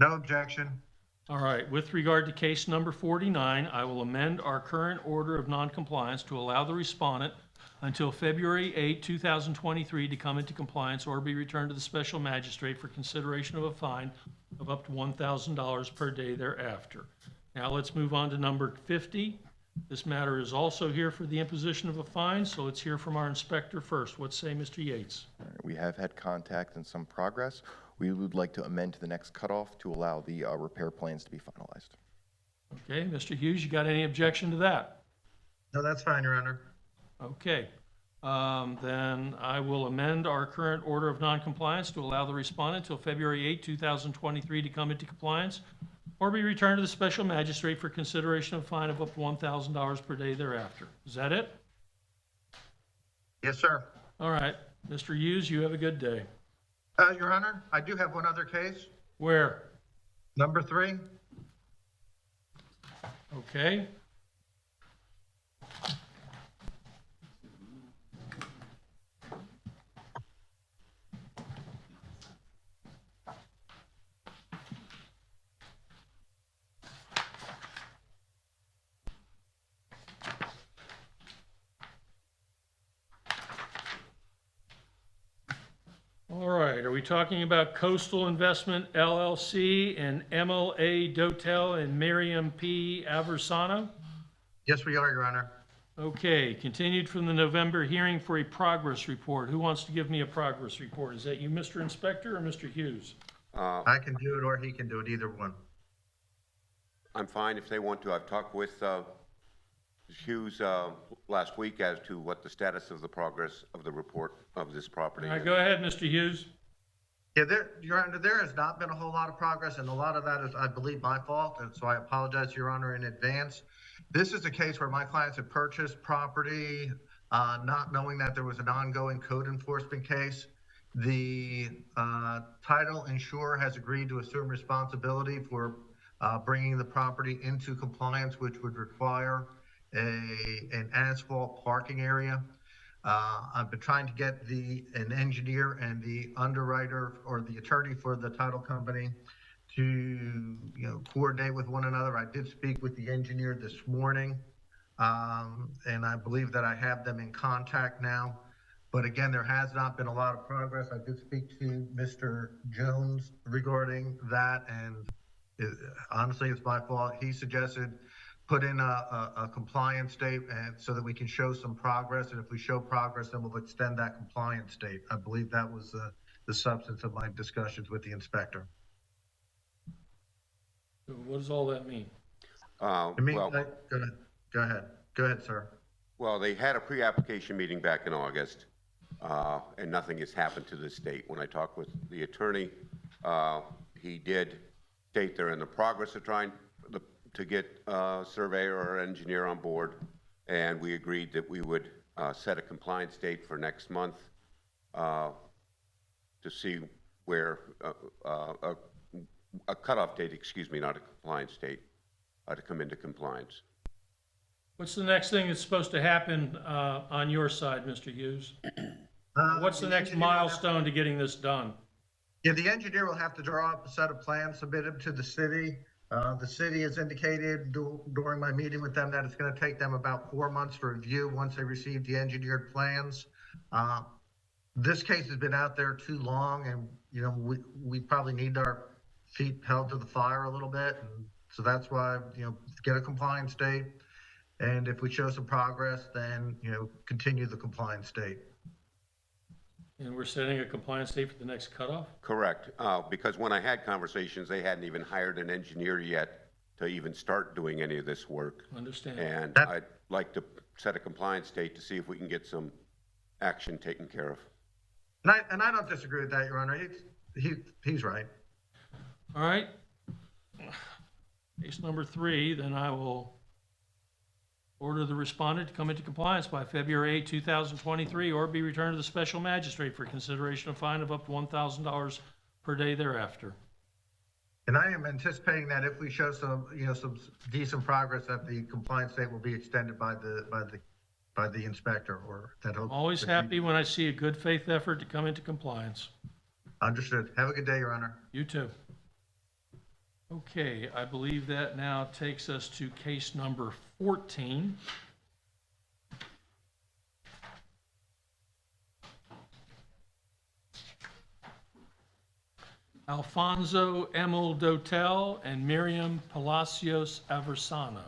No objection. All right, with regard to case number 49, I will amend our current order of noncompliance to allow the respondent until February 8, 2023 to come into compliance or be returned to the special magistrate for consideration of a fine of up to $1,000 per day thereafter. Now let's move on to number 50. This matter is also here for the imposition of a fine, so let's hear from our inspector first. What say Mr. Yates? All right, we have had contact and some progress. We would like to amend to the next cutoff to allow the repair plans to be finalized. Okay, Mr. Hughes, you got any objection to that? No, that's fine, Your Honor. Okay, then I will amend our current order of noncompliance to allow the respondent till February 8, 2023 to come into compliance or be returned to the special magistrate for consideration of a fine of up to $1,000 per day thereafter. Is that it? Yes, sir. All right, Mr. Hughes, you have a good day. Your Honor, I do have one other case, Where? number 3. Okay. All right, are we talking about Coastal Investment LLC and MLA Dotel and Miriam P. Aversano? Yes, we are, Your Honor. Okay, continued from the November hearing for a progress report. Who wants to give me a progress report? Is that you, Mr. Inspector, or Mr. Hughes? I can do it or he can do it, either one. I'm fine if they want to. I've talked with Hughes last week as to what the status of the progress of the report of this property All right, is. go ahead, Mr. Hughes. Yeah, Your Honor, there has not been a whole lot of progress, and a lot of that is, I believe, my fault, and so I apologize, Your Honor, in advance. This is a case where my clients have purchased property, not knowing that there was an ongoing code enforcement case. The title insurer has agreed to assume responsibility for bringing the property into compliance, which would require an asphalt parking area. I've been trying to get an engineer and the underwriter or the attorney for the title company to coordinate with one another. I did speak with the engineer this morning. and I believe that I have them in contact now. But again, there has not been a lot of progress. I did speak to Mr. Jones regarding that, and honestly, it's my fault. He suggested put in a compliance date and so that we can show some progress. And if we show progress, then we'll extend that compliance date. I believe that was the substance of my discussions with the inspector. So what does all that mean? Go ahead. Go ahead, sir. Well, they had a pre-application meeting back in August, and nothing has happened to this date. When I talked with the attorney, he did state they're in the progress of trying to get a surveyor or engineer on board, and we agreed that we would set a compliance date for next month to see where, a cutoff date, excuse me, not a compliance date, to come into compliance. What's the next thing that's supposed to happen on your side, Mr. Hughes? What's the next milestone to getting this done? Yeah, the engineer will have to draw up a set of plans, submit them to the city. The city has indicated during my meeting with them that it's going to take them about 4 months to review once they receive the engineered plans. This case has been out there too long, and we probably need our feet held to the fire a little bit, and so that's why get a compliance date, and if we show some progress, then continue the compliance date. And we're setting a compliance date for the next cutoff? Correct, because when I had conversations, they hadn't even hired an engineer yet to even start doing any of this work. Understand. And I'd like to set a compliance date to see if we can get some action taken care of. And I don't disagree with that, Your Honor. He's right. All right. Case number 3, then I will order the respondent to come into compliance by February 8, 2023, or be returned to the special magistrate for consideration of fine of up to $1,000 per day thereafter. And I am anticipating that if we show some decent progress, that the compliance date will be extended by the inspector, or that. I'm always happy when I see a good faith effort to come into compliance. Understood. Have a good day, Your Honor. You too. Okay, I believe that now takes us to case number 14. Alfonso Emil Dotel and Miriam Palacios Aversano.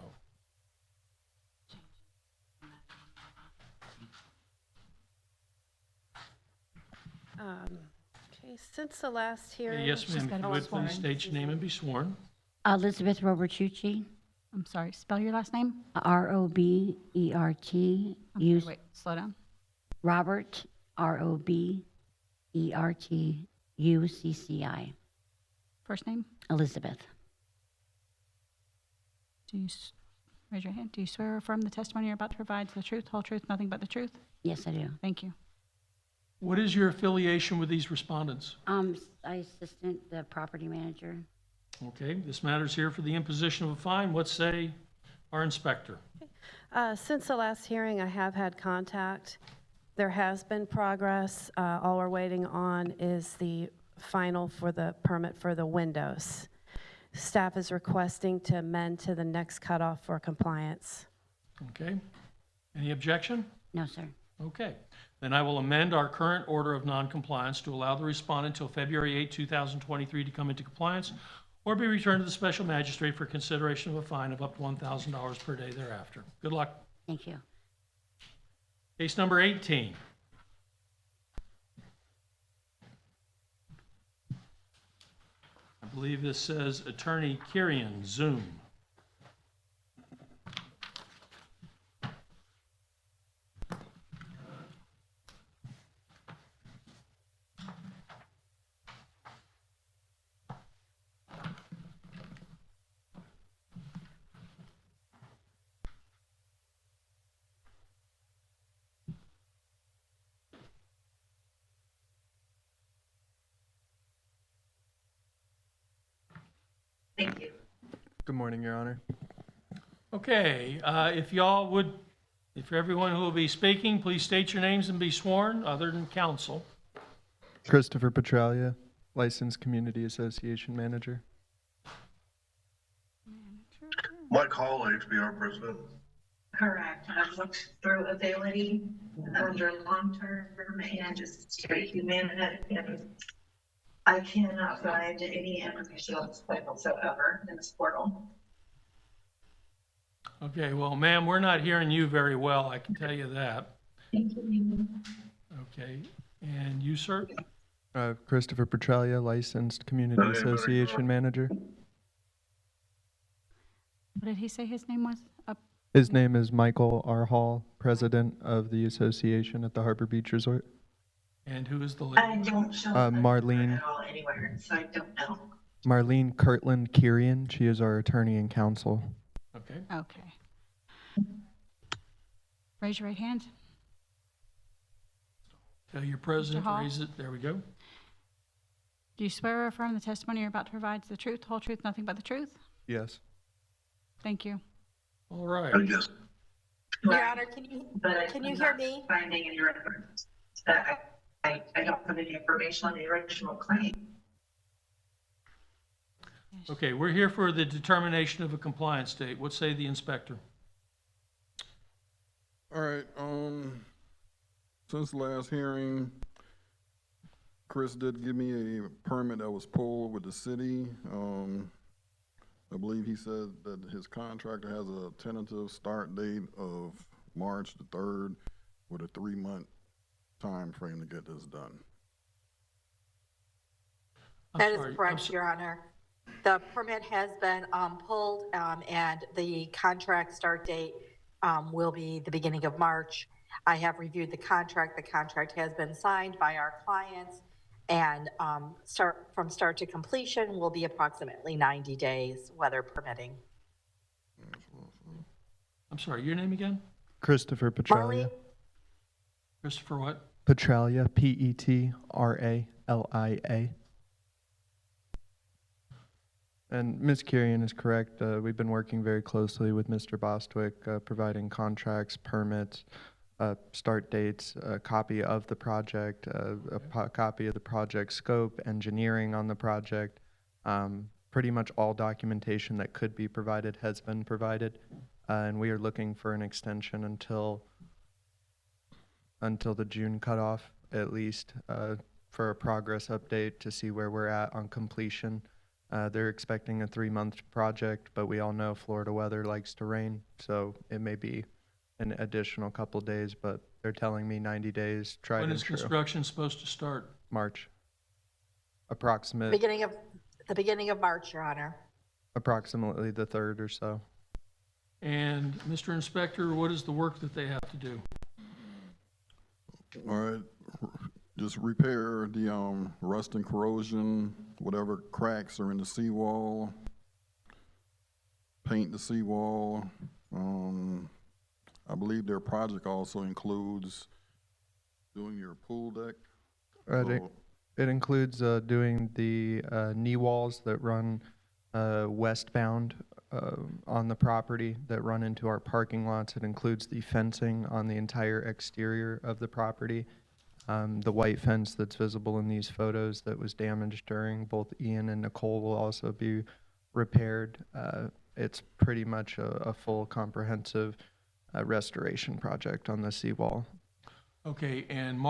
Okay, since the last hearing. Yes, ma'am, if you would please state your name and be sworn. Elizabeth Robertucci, I'm sorry, spell your last name? Robert, Wait, slow down. Robert, Robertucci. First name? Elizabeth. Raise your hand. Do you swear or affirm the testimony you're about to provide is the truth, whole truth, nothing but the truth? Yes, I do. Thank you. What is your affiliation with these respondents? I assistant the property manager. Okay, this matter's here for the imposition of a fine. What say our inspector? Since the last hearing, I have had contact. There has been progress. All we're waiting on is the final for the permit for the windows. Staff is requesting to amend to the next cutoff for compliance. Okay. Any objection? No, sir. Okay. Then I will amend our current order of noncompliance to allow the respondent until February 8, 2023 to come into compliance or be returned to the special magistrate for consideration of a fine of up to $1,000 per day thereafter. Good luck. Thank you. Case number 18. I believe this says Attorney Kirian, Zoom. Thank you. Good morning, Your Honor. Okay, if everyone who will be speaking, please state your names and be sworn, other than counsel. Christopher Petralia, Licensed Community Association Correct. I've looked through ability under long-term and just straight humanity, and I cannot find any information on this point whatsoever in this portal. Okay, well, ma'am, we're not hearing you very well, I can tell you that. Thank you. Okay, and you, sir? Christopher Petralia, licensed community association manager. What did he say his name was? His name is Michael R. Hall, president of the association at the Harbor Beach Resort. And who is the I lady? don't show Marlene. at all anywhere, so I don't know. Marlene Kirtland Kirian. She is our attorney and counsel. Okay. Okay. Raise your right hand. Tell your president to Hall? raise it. There we go. Do you swear or affirm the testimony you're about to provide is the truth, whole truth, nothing but the truth? Yes. Thank you. All right. Yes. Your Honor, can you hear me? Finding any records that I don't have any information on the original claim. Okay, we're here for the determination of a compliance date. What say the inspector? All right, since the last hearing, Chris did give me a permit that was pulled with the city. I believe he said that his contractor has a tentative start date of March the 3rd with a 3-month time frame to get this done. That is correct, Your Honor. The permit has been pulled, and the contract start date will be the beginning of March. I have reviewed the contract. The contract has been signed by our clients, and from start to completion will be approximately 90 days, weather permitting. I'm sorry, your name again? Christopher Petralia. Christopher what? Petralia, Petralia. And Ms. Kirian is correct. We've been working very closely with Mr. Bostwick, providing contracts, permits, start dates, a copy of the project, copy of the project scope, engineering on the project. Pretty much all documentation that could be provided has been provided, and we are looking for an extension until the June cutoff, at least, for a progress update to see where we're at on completion. They're expecting a 3-month project, but we all know Florida weather likes to rain, so it may be an additional couple days, but they're telling me 90 days, tried When and is true. construction supposed to start? March. Approximate, The beginning of March, Your Honor. approximately the 3rd or so. And Mr. Inspector, what is the work that they have to do? All right, just repair the rust and corrosion, whatever cracks are in the seawall, paint the seawall. I believe their project also includes doing your pool deck. It includes doing the knee walls that run westbound on the property that run into our parking lots. It includes the fencing on the entire exterior of the property. The white fence that's visible in these photos that was damaged during both Ian and Nicole will also be repaired. It's pretty much a full comprehensive restoration project on the seawall. Okay, and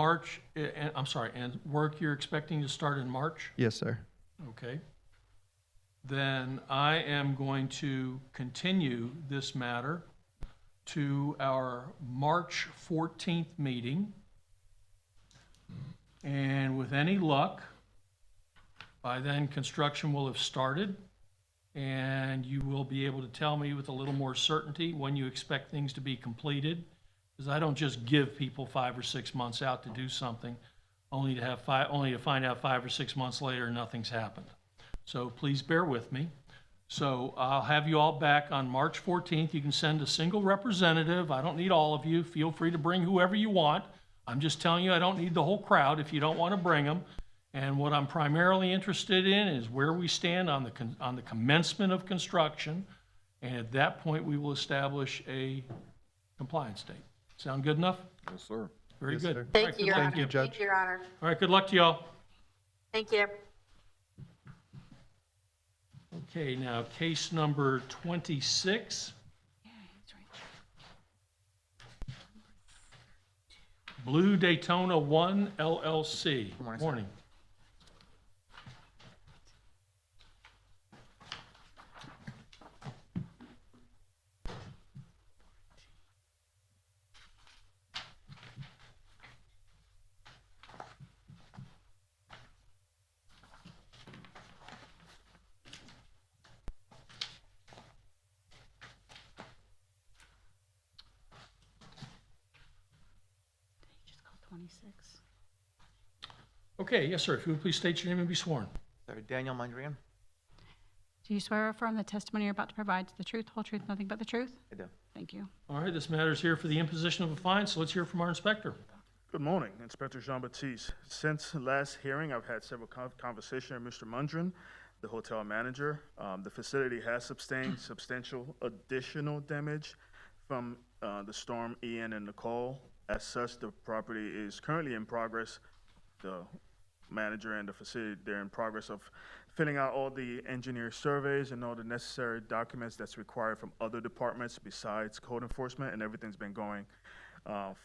and work you're expecting to start in March? Yes, sir. Okay. Then I am going to continue this matter to our March 14th meeting. And with any luck, by then construction will have started, and you will be able to tell me with a little more certainty when you expect things to be completed. Because I don't just give people 5 or 6 months out to do something, only to find out 5 or 6 months later nothing's happened. So please bear with me. So I'll have you all back on March 14th. You can send a single representative. I don't need all of you. Feel free to bring whoever you want. I'm just telling you I don't need the whole crowd if you don't want to bring them. And what I'm primarily interested in is where we stand on the commencement of construction. And at that point, we will establish a compliance date. Sound good enough? Yes, sir. Very good. All Thank right, you, good Your luck Honor. to you. Thank you, Your Honor. All right, good luck to y'all. Thank you. Okay, now case number 26. Blue Daytona 1 LLC. Good morning, sir. Morning. Just call 26. Okay, yes, sir. If you would please state your name and be sworn. Sir, Daniel Mondrian? Do you swear or affirm the testimony you're about to provide is the truth, whole truth, nothing but the truth? I do. Thank you. All right, this matter is here for the imposition of a fine, so let's hear from our inspector. Good morning, Inspector Jean-Baptiste. Since last hearing, I've had several conversations with Mr. Mundrin, the hotel manager. The facility has sustained substantial additional damage from the storm Ian and Nicole. As such, the property is currently in progress. The manager and the facility, they're in progress of filling out all the engineer surveys and all the necessary documents that's required from other departments besides code enforcement, and everything's been going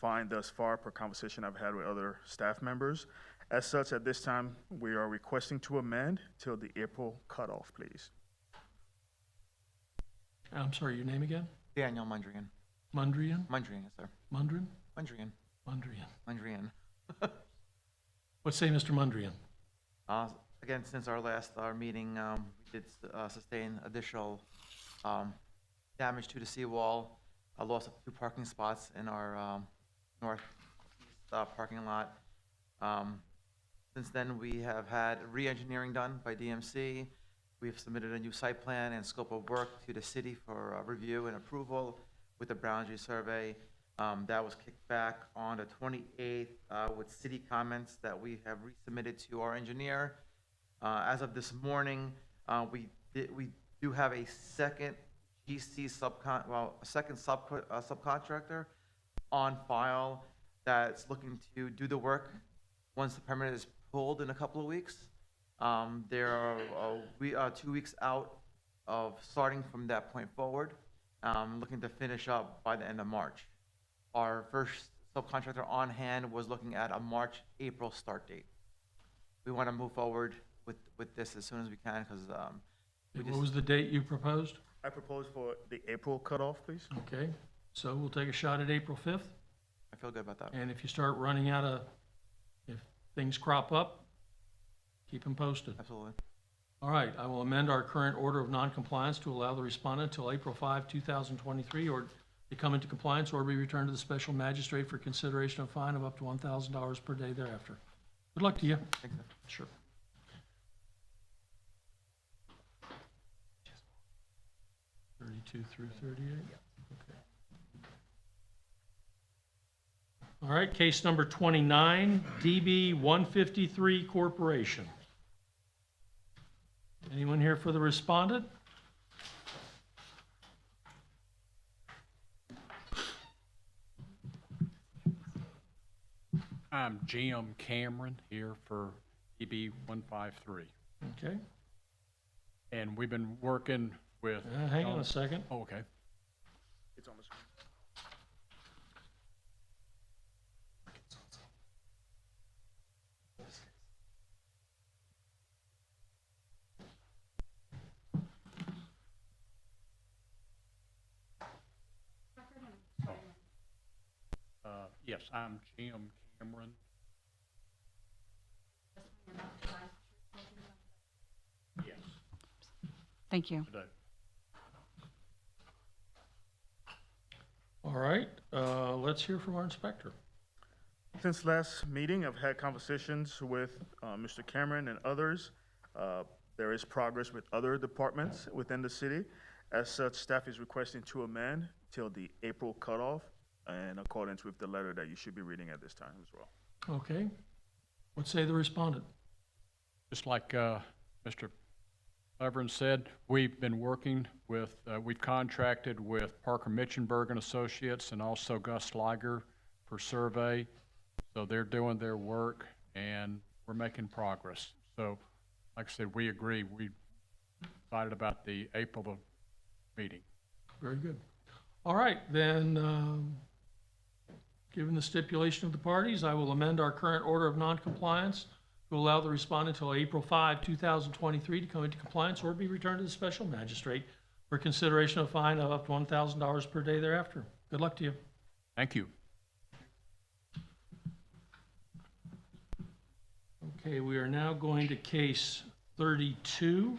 fine thus far per conversation I've had with other staff members. As such, at this time, we are requesting to amend till the April cutoff, please. I'm sorry, your name again? Daniel Mondrian. Mundrian? Mondrian, yes, sir. Mundrin? Mondrian. Mundrian. Mondrian. What say, Mr. Mundrian? Again, since our meeting, we did sustain additional damage to the seawall, a loss of 2 parking spots in our northeast parking lot. Since then, we have had re-engineering done by DMC. We've submitted a new site plan and scope of work to the city for review and approval with the boundary survey. That was kicked back on the 28th with city comments that we have resubmitted to our engineer. As of this morning, we do have a second GC subcontractor on file that's looking to do the work once the permit is pulled in a couple of weeks. We are 2 weeks out of starting from that point forward, looking to finish up by the end of March. Our first subcontractor on hand was looking at a March, April start date. We want to move forward with this as soon as we can because What was the date you proposed? I propose for the April cutoff, please. Okay, so we'll take a shot at April 5th. I feel good about that. And if you start running out of, if things crop up, keep them posted. Absolutely. All right, I will amend our current order of noncompliance to allow the respondent till April 5, 2023, or to come into compliance or be returned to the special magistrate for consideration of fine of up to $1,000 per day thereafter. Good luck to you. Thanks, sir. Sure. 32 through 38? Okay. All right, case number 29, DB 153 Corporation. Anyone here for the respondent? I'm Jim Cameron here for DB 153. Okay. And we've been working with. Hang on a second. Oh, okay. It's on the screen. Yes, I'm Jim Cameron. Yes. Thank you. Today. All right, let's hear from our inspector. Since last meeting, I've had conversations with Mr. Cameron and others. There is progress with other departments within the city. As such, staff is requesting to amend till the April cutoff in accordance with the letter that you should be reading at this time as well. Okay. What say the respondent? Just like Mr. Leverin said, we've been working with, we've contracted with Parker Mitchenberg and Associates and also Gus Liger for survey. So they're doing their work and we're making progress. So like I said, we agree. We excited about the April meeting. Very good. All right, then Given the stipulation of the parties, I will amend our current order of noncompliance to allow the respondent until April 5, 2023 to come into compliance or be returned to the special magistrate for consideration of a fine of up to $1,000 per day thereafter. Good luck to you. Thank you. Okay, we are now going to case 32.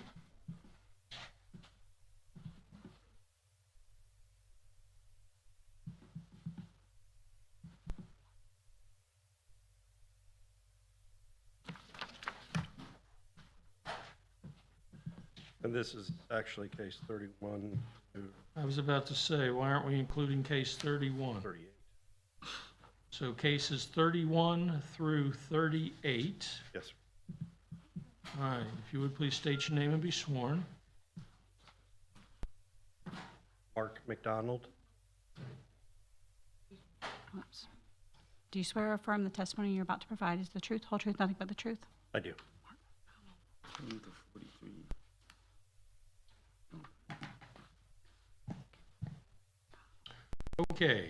And this is actually case 31 to I was about to say, why aren't we including case 31? 38. So cases 31 through 38. Yes, sir. All right, if you would please state your name and be sworn. Mark McDonald. Oops. Do you swear or affirm the testimony you're about to provide is the truth, whole truth, nothing but the truth? I do. Okay.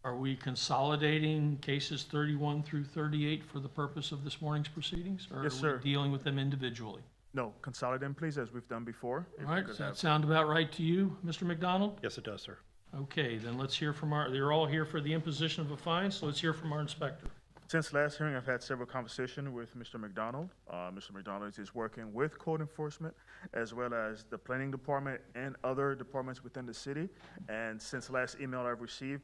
Are we consolidating cases 31 through 38 for the purpose of this morning's proceedings? Or Yes, are sir. we dealing with them individually? No, consolidate them, please, as we've done before. If All we right, could does that have- sound about right to you, Mr. McDonald? Yes, it does, sir. Okay, then let's hear from they're all here for the imposition of a fine, so let's hear from our inspector. Since last hearing, I've had several conversations with Mr. McDonald. Mr. McDonald is working with code enforcement as well as the planning department and other departments within the city. And since the last email I've received,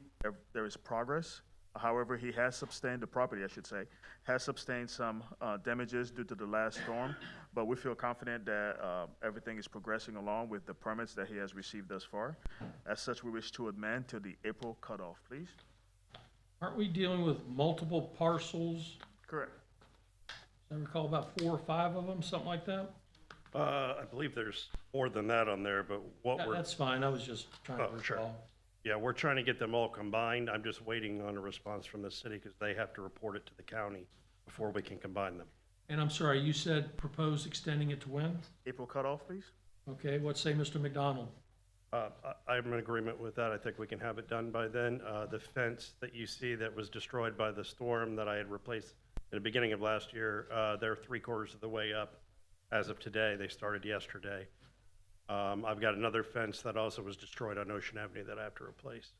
there is progress. However, he has sustained, the property, I should say, has sustained some damages due to the last storm. But we feel confident that everything is progressing along with the permits that he has received thus far. As such, we wish to amend to the April cutoff, please. Aren't we dealing with multiple parcels? Correct. I recall about 4 or 5 of them, something like that? I believe there's more than that on there, but what we're... That's fine, I was just trying to Oh, sure. recall. Yeah, we're trying to get them all combined. I'm just waiting on a response from the city because they have to report it to the county before we can combine them. And I'm sorry, you said propose extending it to when? April cutoff, please. Okay, what say Mr. McDonald? I'm in agreement with that. I think we can have it done by then. The fence that you see that was destroyed by the storm that I had replaced in the beginning of last year, they're 3/4 of the way up as of today. They started yesterday. I've got another fence that also was destroyed on Ocean Avenue that I have to replace.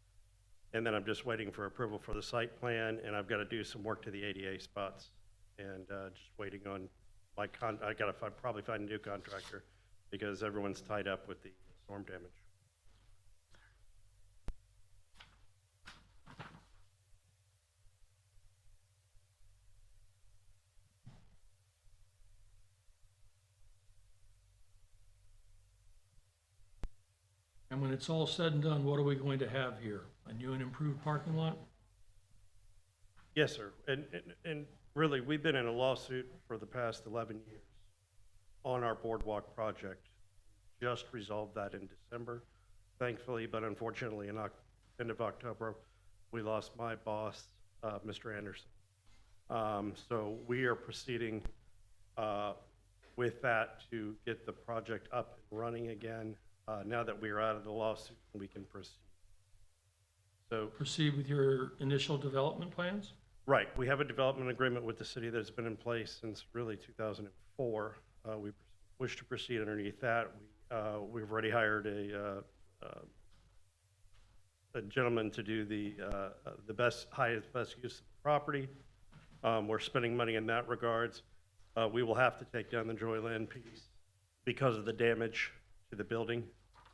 And then I'm just waiting for approval for the site plan, and I've got to do some work to the ADA spots. And just waiting on I got to probably find a new contractor because everyone's tied up with the storm damage. And when it's all said and done, what are we going to have here? A new and improved parking lot? Yes, sir. And really, we've been in a lawsuit for the past 11 years on our boardwalk project. Just resolved that in December, thankfully, but unfortunately, end of October, we lost my boss, Mr. Anderson. So we are proceeding with that to get the project up and running again. Now that we are out of the lawsuit, we can proceed. So Proceed with your initial development plans? right, we have a development agreement with the city that's been in place since really 2004. We wish to proceed underneath that. We've already hired a gentleman to do the best use of the property. We're spending money in that regards. We will have to take down the Joyland piece because of the damage to the building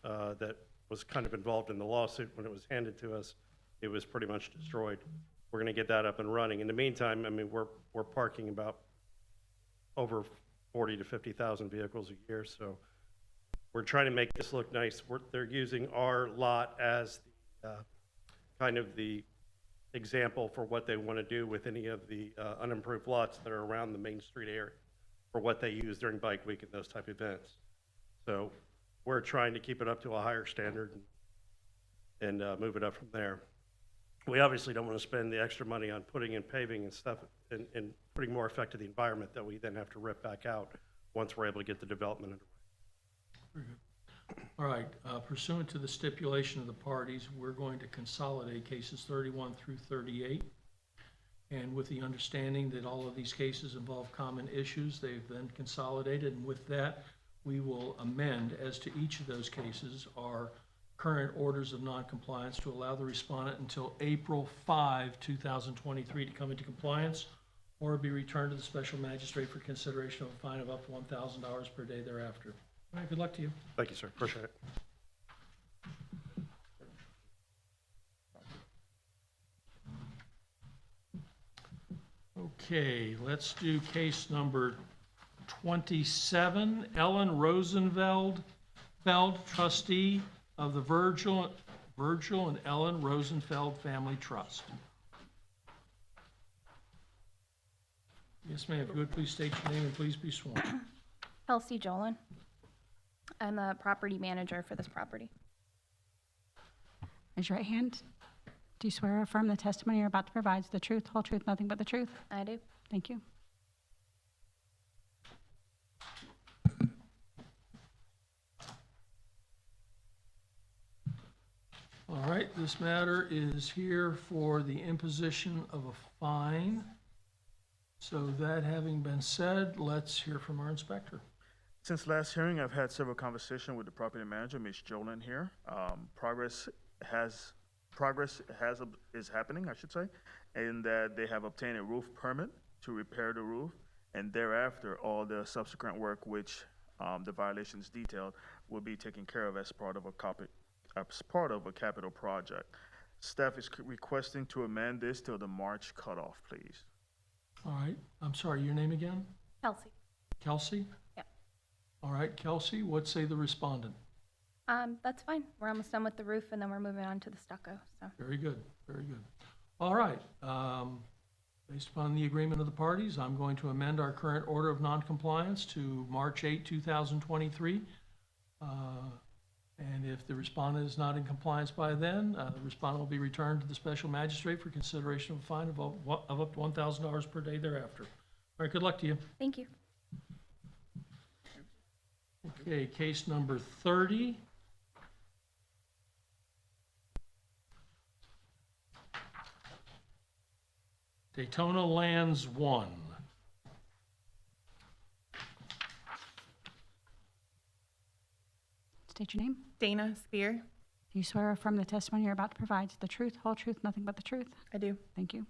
that was kind of involved in the lawsuit. When it was handed to us, it was pretty much destroyed. We're going to get that up and running. In the meantime, I mean, we're parking about over 40 to 50,000 vehicles a year, so we're trying to make this look nice. They're using our lot as kind of the example for what they want to do with any of the unimproved lots that are around the Main Street area for what they use during Bike Week and those type events. So we're trying to keep it up to a higher standard and move it up from there. We obviously don't want to spend the extra money on putting in paving and stuff and putting more effect to the environment that we then have to rip back out once we're able to get the development underway. All right, pursuant to the stipulation of the parties, we're going to consolidate cases 31 through 38. And with the understanding that all of these cases involve common issues, they've been consolidated. And with that, we will amend as to each of those cases our current orders of noncompliance to allow the respondent until April 5, 2023 to come into compliance or be returned to the special magistrate for consideration of a fine of up to $1,000 per day thereafter. All right, good luck to you. Thank you, sir. Appreciate it. Okay, let's do case number 27, Ellen Rosenfeld, trustee of the Virgil and Ellen Rosenfeld Family Trust. Yes, ma'am, if you would please state your name and please be sworn. Kelsey Jolin. I'm the property manager for this property. Raise your right hand. Do you swear or affirm the testimony you're about to provide is the truth, whole truth, nothing but the truth? I do. Thank you. All right, this matter is here for the imposition of a fine. So that having been said, let's hear from our inspector. Since last hearing, I've had several conversations with the property manager, Ms. Jolin here. Progress is happening, I should say, in that they have obtained a roof permit to repair the roof, and thereafter, all the subsequent work which the violations detailed will be taken care of as part of a capital project. Staff is requesting to amend this till the March cutoff, please. All right, I'm sorry, your name again? Kelsey. Kelsey? Yeah. All right, Kelsey, what say the respondent? That's fine. We're almost done with the roof, and then we're moving on to the stucco, so. Very good, very good. All right, based upon the agreement of the parties, I'm going to amend our current order of noncompliance to March 8, 2023. And if the respondent is not in compliance by then, the respondent will be returned to the special magistrate for consideration of a fine of up to $1,000 per day thereafter. All right, good luck to you. Thank you. Okay, case number 30. Daytona Lands 1. State your name. Dana Spear. Do you swear or affirm the testimony you're about to provide is the truth, whole truth, nothing but the truth? I do. Thank you.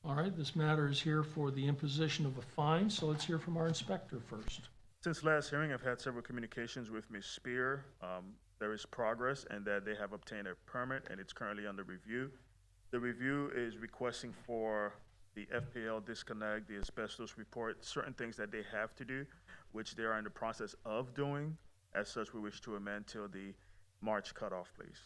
All right, this matter is here for the imposition of a fine, so let's hear from our inspector first. Since last hearing, I've had several communications with Ms. Spear. There is progress and that they have obtained a permit and it's currently under review. The review is requesting for the FPL disconnect, the asbestos report, certain things that they have to do, which they are in the process of doing. As such, we wish to amend till the March cutoff, please.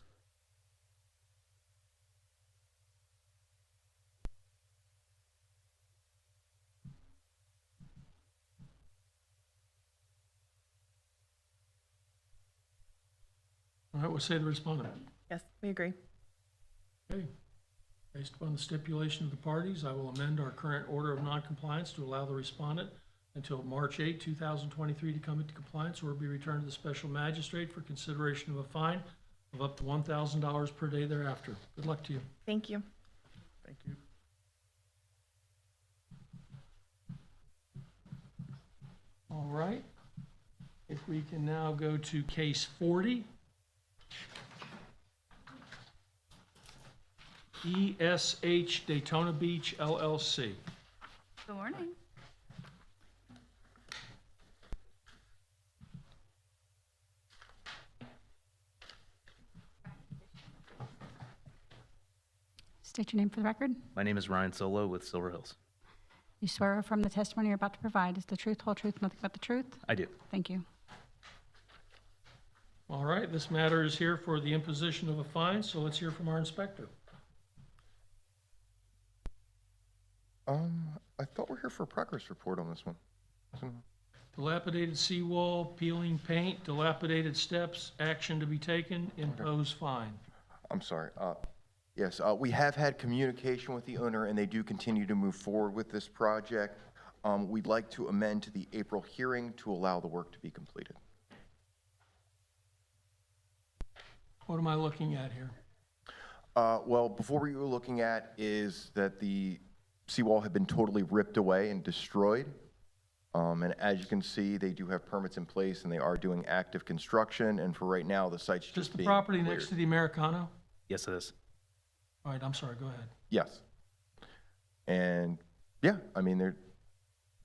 All right, what say the respondent? Yes, we agree. Okay. Based upon the stipulation of the parties, I will amend our current order of noncompliance to allow the respondent until March 8, 2023 to come into compliance or be returned to the special magistrate for consideration of a fine of up to $1,000 per day thereafter. Good luck to you. Thank you. Thank you. All right. If we can now go to case 40. ESH Daytona Beach LLC. Good morning. State your name for the record. My name is Ryan Solo with Silver Hills. You swear or affirm the testimony you're about to provide is the truth, whole truth, nothing but the truth? I do. Thank you. All right, this matter is here for the imposition of a fine, so let's hear from our inspector. I thought we're here for a progress report on this one. Dilapidated seawall, peeling paint, dilapidated steps, action to be taken, impose fine. I'm sorry. Yes, we have had communication with the owner, and they do continue to move forward with this project. We'd like to amend to the April hearing to allow the work to be completed. What am I looking at here? Well, before what you were looking at is that the seawall had been totally ripped away and destroyed. And as you can see, they do have permits in place and they are doing active construction. And for right now, the site's Is just the being property cleared. next to the Americano? Yes, it is. All right, I'm sorry, go ahead. Yes. And yeah, I mean, they're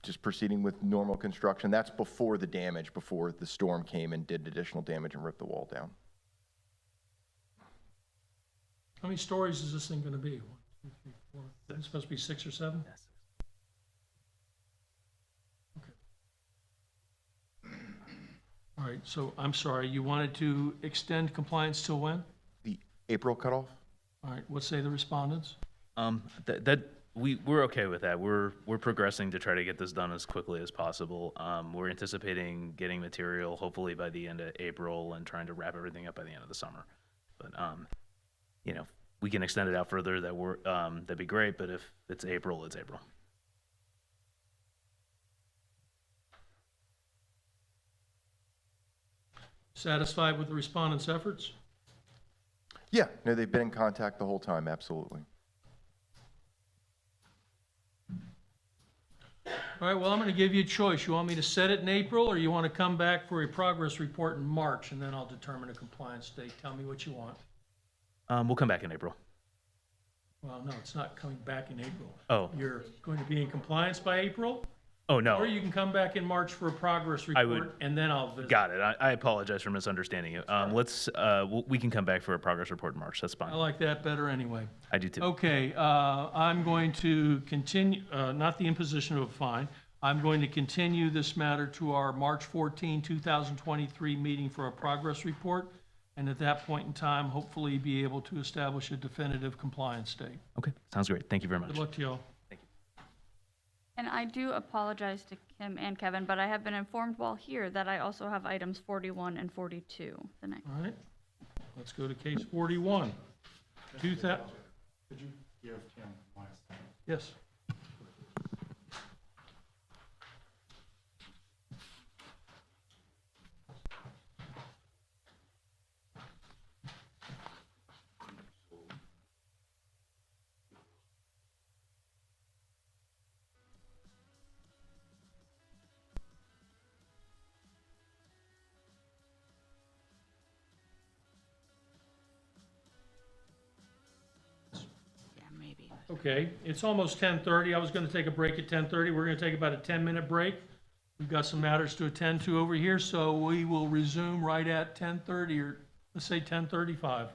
just proceeding with normal construction. That's before the damage, before the storm came and did additional damage and ripped the wall down. How many stories is this thing gonna be? 1, 2, 3, 4. It's supposed to be 6 or 7? Yes. All right, so I'm sorry, you wanted to extend compliance till when? The April cutoff? All right, what say the respondents? We're okay with that. We're progressing to try to get this done as quickly as possible. We're anticipating getting material hopefully by the end of April and trying to wrap everything up by the end of the summer. But you know, we can extend it out further. That'd be great. But if it's April, it's April. Satisfied with the respondents' efforts? Yeah, no, they've been in contact the whole time, absolutely. All right, well, I'm going to give you a choice. You want me to set it in April, or you want to come back for a progress report in March, and then I'll determine a compliance date? Tell me what you want. We'll come back in April. Well, no, it's not coming back in April. Oh. You're going to be in compliance by April? Oh, no. Or you can come back in March for a progress report, and then I'll visit. Got it. I apologize for misunderstanding you. We can come back for a progress report in March. That's fine. I like that better anyway. I do too. Okay, I'm going to continue, not the imposition of a fine. I'm going to continue this matter to our March 14, 2023 meeting for a progress report. And at that point in time, hopefully be able to establish a definitive compliance date. Okay, sounds great. Thank you very much. Good luck to you all. And I do apologize to Kim and Kevin, but I have been informed while here that I also have items 41 and 42 the next. All right, let's go to case 41. Could you give Kim compliance? Yes. Okay, it's almost 10:30. I was going to take a break at 10:30. We're going to take about a 10-minute break. We've got some matters to attend to over here, so we will resume right at 10:30, or let's say 10:35.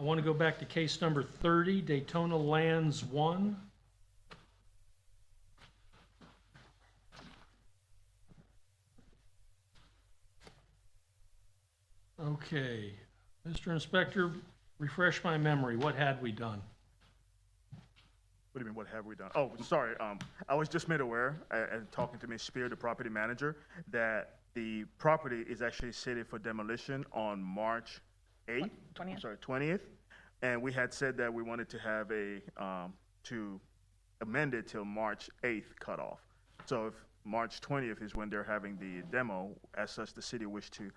I want to go back to case number 30, Daytona Lands 1. Okay, Mr. Inspector, refresh my memory. What had we done? What do you mean, what have we done? Oh, sorry, I was just made aware, and talking to Ms. Spear, the property manager, that the property is actually slated for demolition on March 8th. 20th. I'm sorry, 20th. And we had said that we wanted to have to amend it till March 8th cutoff. So if March 20th is when they're having the demo, as such, the city wished to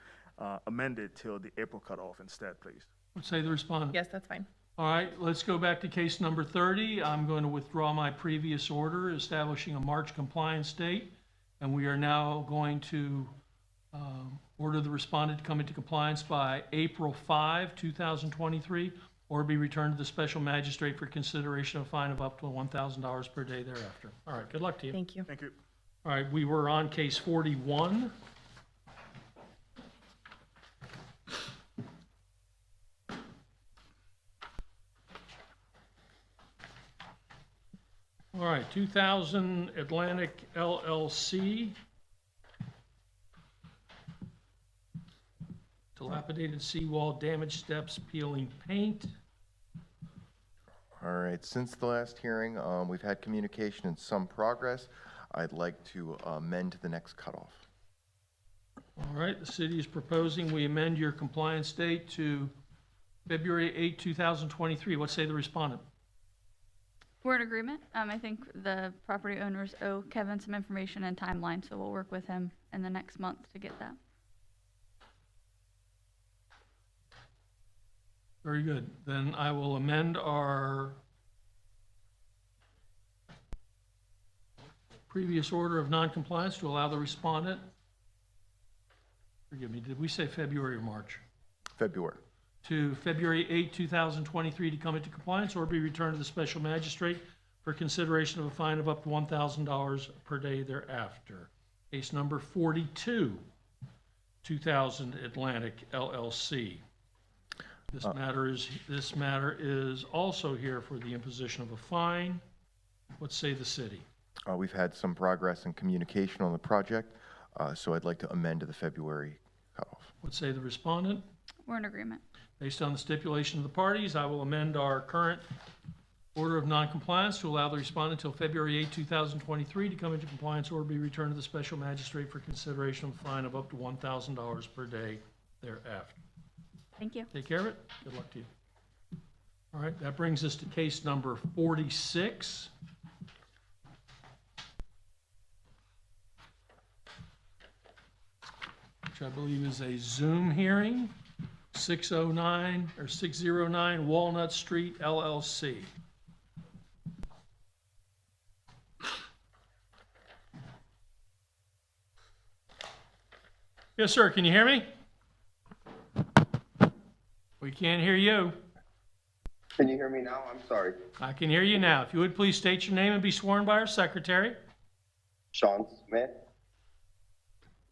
amend it till the April cutoff instead, please. What say the respondent? Yes, that's fine. All right, let's go back to case number 30. I'm going to withdraw my previous order establishing a March compliance date, and we are now going to order the respondent to come into compliance by April 5, 2023, or be returned to the special magistrate for consideration of a fine of up to $1,000 per day thereafter. All right, good luck to you. Thank you. Thank you. All right, we were on case 41. All right, 2000 Atlantic LLC. Dilapidated seawall, damaged steps, peeling paint. All right, since the last hearing, we've had communication and some progress. I'd like to amend to the next cutoff. All right, the city is proposing we amend your compliance date to February 8, 2023. What say the respondent? We're in agreement. I think the property owners owe Kevin some information and timeline, so we'll work with him in the next month to get that. Very good. Then I will amend our previous order of noncompliance to allow the respondent, forgive me, did we say February or March? February. To February 8, 2023 to come into compliance or be returned to the special magistrate for consideration of a fine of up to $1,000 per day thereafter. Case number 42, 2000 Atlantic LLC. This matter is also here for the imposition of a fine. What say the city? We've had some progress and communication on the project, so I'd like to amend to the February cutoff. What say the respondent? We're in agreement. Based on the stipulation of the parties, I will amend our current order of noncompliance to allow the respondent until February 8, 2023 to come into compliance or be returned to the special magistrate for consideration of a fine of up to $1,000 per day thereafter. Thank you. Take care of it. Good luck to you. All right, that brings us to case number 46. Which I believe is a Zoom hearing. 609 Walnut Street LLC. Yes, sir. Can you hear me? We can't hear you. Can you hear me now? I'm sorry. I can hear you now. If you would please state your name and be sworn by our secretary. Sean Smith.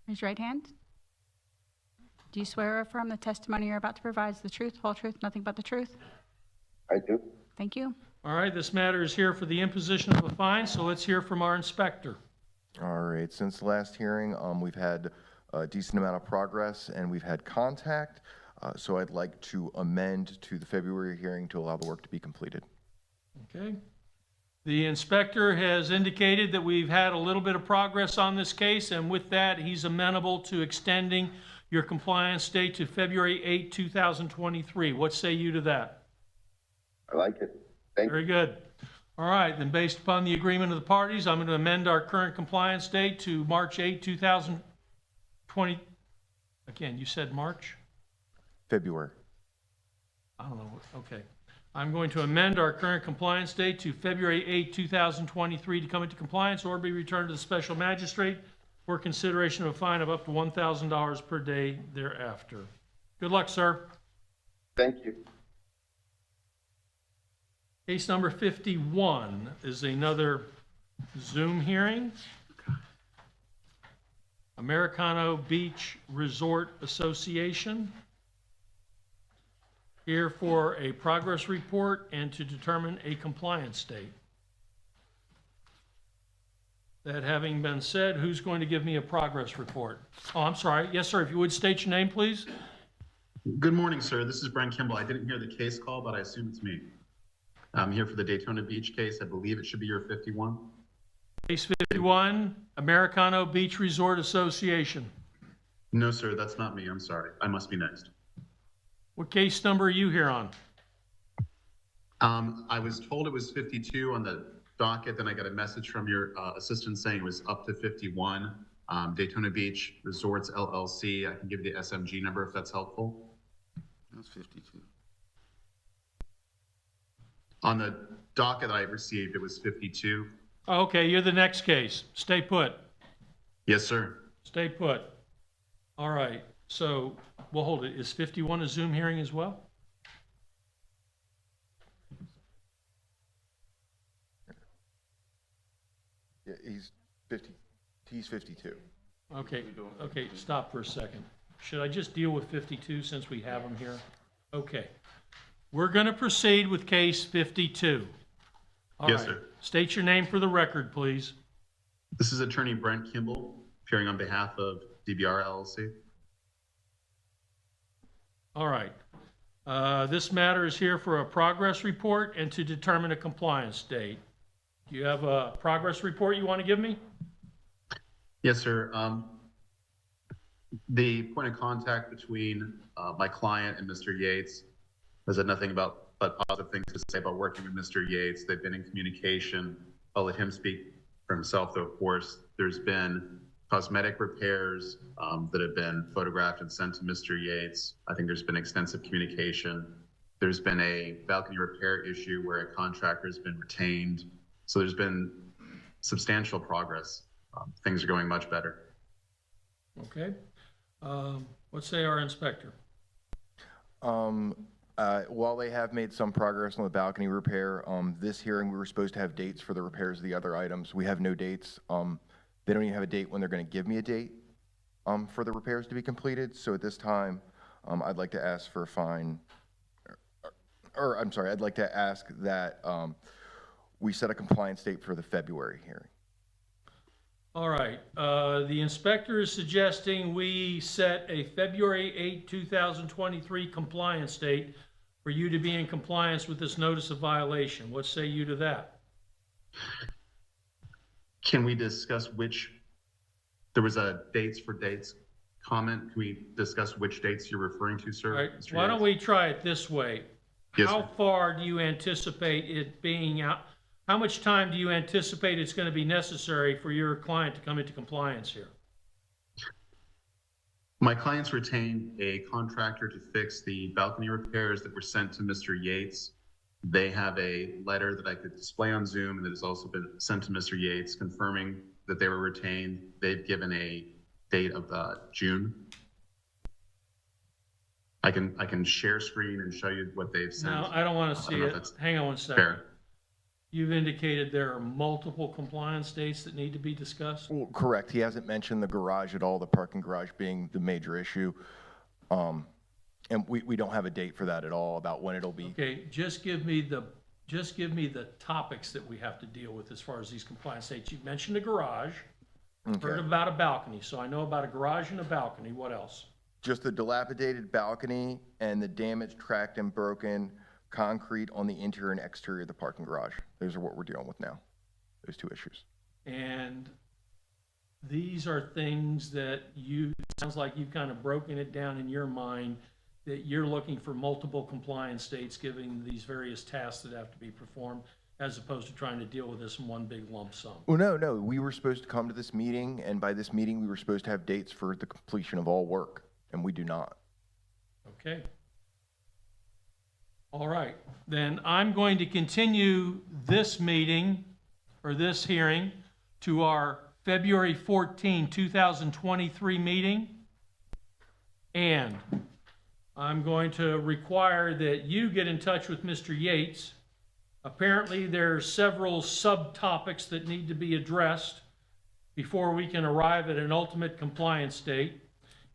Raise your right hand. Do you swear or affirm the testimony you're about to provide is the truth, whole truth, nothing but the truth? I do. Thank you. All right, this matter is here for the imposition of a fine, so let's hear from our inspector. All right, since the last hearing, we've had a decent amount of progress and we've had contact, so I'd like to amend to the February hearing to allow the work to be completed. Okay. The inspector has indicated that we've had a little bit of progress on this case, and with that, he's amenable to extending your compliance date to February 8, 2023. What say you to that? I like it. Thank you. Very good. All right, then based upon the agreement of the parties, I'm going to amend our current compliance date to March 8, 2020. Again, you said March? February. I don't know. Okay. I'm going to amend our current compliance date to February 8, 2023 to come into compliance or be returned to the special magistrate for consideration of a fine of up to $1,000 per day thereafter. Good luck, sir. Thank you. Case number 51 is another Zoom hearing. Americano Beach Resort Association. here for a progress report and to determine a compliance date. That having been said, who's going to give me a progress report? Oh, I'm sorry. Yes, sir. If you would state your name, please. Good morning, sir. This is Brent Kimball. I didn't hear the case call, but I assume it's me. I'm here for the Daytona Beach case. I believe it should be your 51. Case 51, Americano Beach Resort Association. No, sir, that's not me. I'm sorry. I must be next. What case number are you here on? I was told it was 52 on the docket. Then I got a message from your assistant saying it was up to 51. Daytona Beach Resorts LLC. I can give you the SMG number if that's helpful. That's 52. On the docket that I received, it was 52. Okay, you're the next case. Stay put. Yes, sir. Stay put. All right, so we'll hold it. Is 51 a Zoom hearing as well? Yeah, he's 52. Okay, okay, stop for a second. Should I just deal with 52 since we have them here? Okay. We're going to proceed with case 52. All Yes, right. sir. State your name for the record, please. This is attorney Brent Kimball, appearing on behalf of DBR LLC. All right. This matter is here for a progress report and to determine a compliance date. Do you have a progress report you want to give me? Yes, sir. The point of contact between my client and Mr. Yates has had nothing but positive things to say about working with Mr. Yates. They've been in communication. I'll let him speak for himself, though, of course. There's been cosmetic repairs that have been photographed and sent to Mr. Yates. I think there's been extensive communication. There's been a balcony repair issue where a contractor has been retained. So there's been substantial progress. Things are going much better. Okay. What say our inspector? While they have made some progress on the balcony repair, this hearing we were supposed to have dates for the repairs of the other items. We have no dates. They don't even have a date when they're going to give me a date for the repairs to be completed. So at this time, I'd like to ask for a fine, or I'm sorry, I'd like to ask that we set a compliance date for the February hearing. All right. The inspector is suggesting we set a February 8, 2023 compliance date for you to be in compliance with this notice of violation. What say you to that? Can we discuss there was a dates for dates comment. Can we discuss which dates you're referring to, sir? All right. Mr. Why don't Yates? we try it this way? Yes, How sir. far do you anticipate it being out? How much time do you anticipate it's going to be necessary for your client to come into compliance here? My clients retained a contractor to fix the balcony repairs that were sent to Mr. Yates. They have a letter that I could display on Zoom and that has also been sent to Mr. Yates confirming that they were retained. They've given a date of June. I can share screen and show you what they've sent. No, I don't want to see know if it. that's Hang on one second. fair. You've indicated there are multiple compliance dates that need to be discussed? Well, correct. He hasn't mentioned the garage at all, the parking garage being the major issue. And we don't have a date for that at all about when it'll be. Okay, just give me the topics that we have to deal with as far as these compliance dates. You mentioned a garage. Heard about a balcony, so I know about a garage and a balcony. What else? Just the dilapidated balcony and the damaged, cracked, and broken concrete on the interior and exterior of the parking garage. Those are what we're dealing with now, those two issues. And these are things that sounds like you've kind of broken it down in your mind that you're looking for multiple compliance dates given these various tasks that have to be performed as opposed to trying to deal with this in one big lump sum. Well, no, we were supposed to come to this meeting, and by this meeting, we were supposed to have dates for the completion of all work, and we do not. Okay. All right, then I'm going to continue this meeting, or this hearing, to our February 14, 2023 meeting. And I'm going to require that you get in touch with Mr. Yates. Apparently, there are several subtopics that need to be addressed before we can arrive at an ultimate compliance date.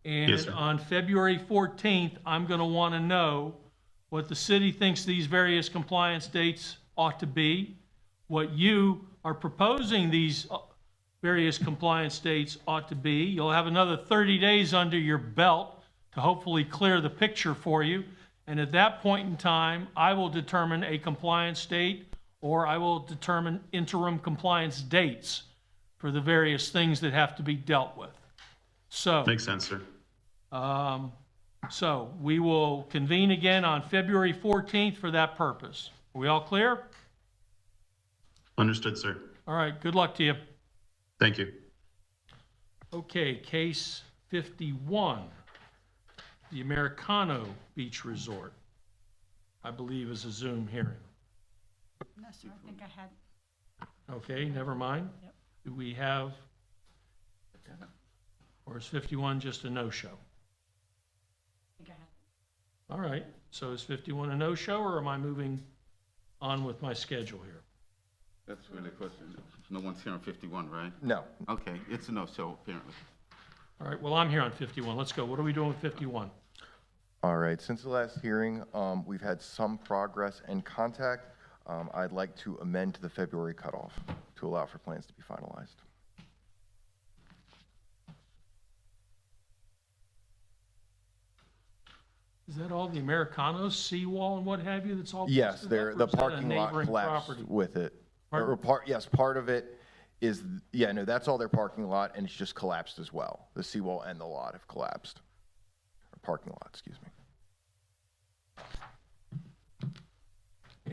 And Yes, sir. on February 14th, I'm going to want to know what the city thinks these various compliance dates ought to be, what you are proposing these various compliance dates ought to be. You'll have another 30 days under your belt to hopefully clear the picture for you. And at that point in time, I will determine a compliance date, or I will determine interim compliance dates for the various things that have to be dealt with. So, Makes sense, sir. So we will convene again on February 14th for that purpose. Are we all clear? Understood, sir. All right, good luck to you. Thank you. Okay, case 51, the Americano Beach Resort, I believe is a Zoom hearing. No, sir, I think I had. Okay, never mind. Yep. Do we have, or is 51 just a no-show? I think I had. All right, so is 51 a no-show, or am I moving on with my schedule here? That's really a question. No one's here on 51, right? No. Okay, it's a no-show apparently. All right, well, I'm here on 51. Let's go. What are we doing with 51? All right, since the last hearing, we've had some progress and contact. I'd like to amend to the February cutoff to allow for plans to be finalized. Is that all the Americanos, seawall and what have you that's all? Yes, busted the up, or is that a parking lot neighboring collapsed property? with it. Pardon? Yes, part of it is, yeah, no, that's all their parking lot, and it's just collapsed as well. The seawall and the lot have collapsed. Or parking lot, excuse me.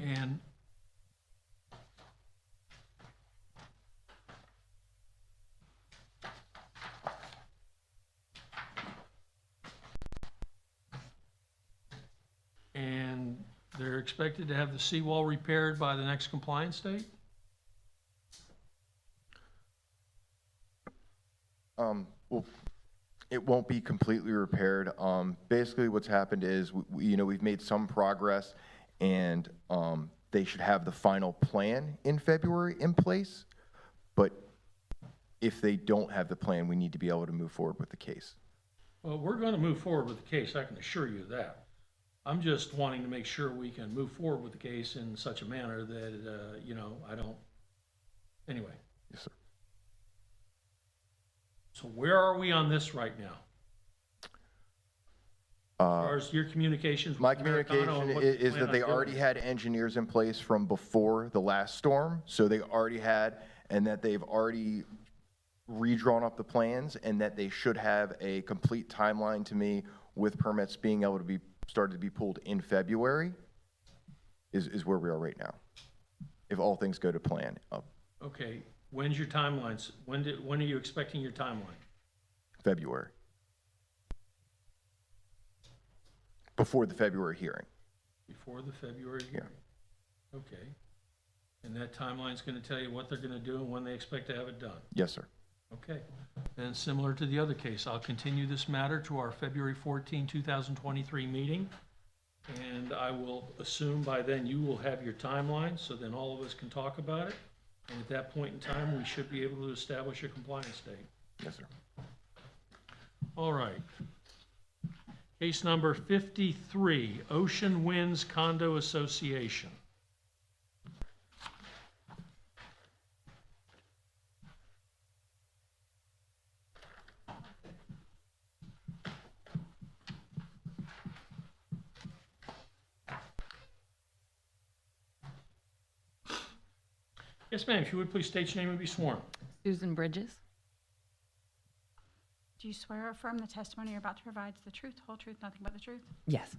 And they're expected to have the seawall repaired by the next compliance date? Well, it won't be completely repaired. Basically, what's happened is, we've made some progress, and they should have the final plan in February in place. But if they don't have the plan, we need to be able to move forward with the case. Well, we're going to move forward with the case, I can assure you that. I'm just wanting to make sure we can move forward with the case in such a manner that, I don't, anyway. Yes, sir. So where are we on this right now? As far as your communications with My Americano communication and what you is plan that on they doing? already had engineers in place from before the last storm, so they already had, and that they've already redrawn up the plans, and that they should have a complete timeline to me with permits being able to be started to be pulled in February is where we are right now, if all things go to plan. Okay, when's your timelines? When are you expecting your timeline? February. Before the February hearing. Before the February hearing? Okay. And that timeline's going to tell you what they're going to do and when they expect to have it done? Yes, sir. Okay. And similar to the other case, I'll continue this matter to our February 14, 2023 meeting. And I will assume by then you will have your timeline, so then all of us can talk about it. And at that point in time, we should be able to establish a compliance date. Yes, sir. All right. Case number 53, Ocean Winds Condo Association. Yes, ma'am, if you would please state your name and be sworn. Susan Bridges. Do you swear or affirm the testimony you're about to provide is the truth, whole truth, nothing but the truth? Yes.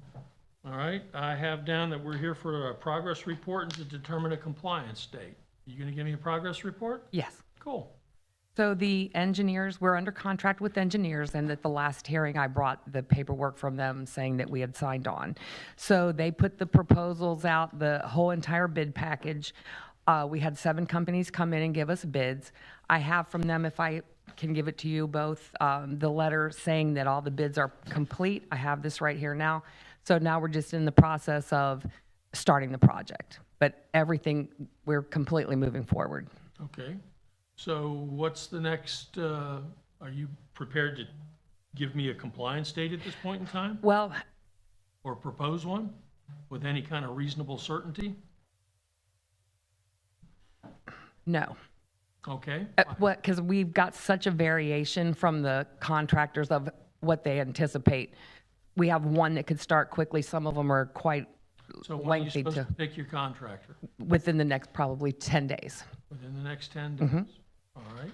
All right, I have down that we're here for a progress report and to determine a compliance date. You going to give me a progress report? Yes. Cool. So the engineers, we're under contract with engineers, and at the last hearing, I brought the paperwork from them saying that we had signed on. So they put the proposals out, the whole entire bid package. We had 7 companies come in and give us bids. I have from them, if I can give it to you both, the letter saying that all the bids are complete. I have this right here now. So now we're just in the process of starting the project. But everything, we're completely moving forward. Okay. So what's the next, are you prepared to give me a compliance date at this point in time? Well, or propose one? with any kind of reasonable certainty? No. Okay. What, because we've got such a variation from the contractors of what they anticipate. We have one that could start quickly. Some of them are quite So when are you lengthy supposed to, to pick your contractor? within the next probably 10 days. Within the next 10 days? Mhm. All right.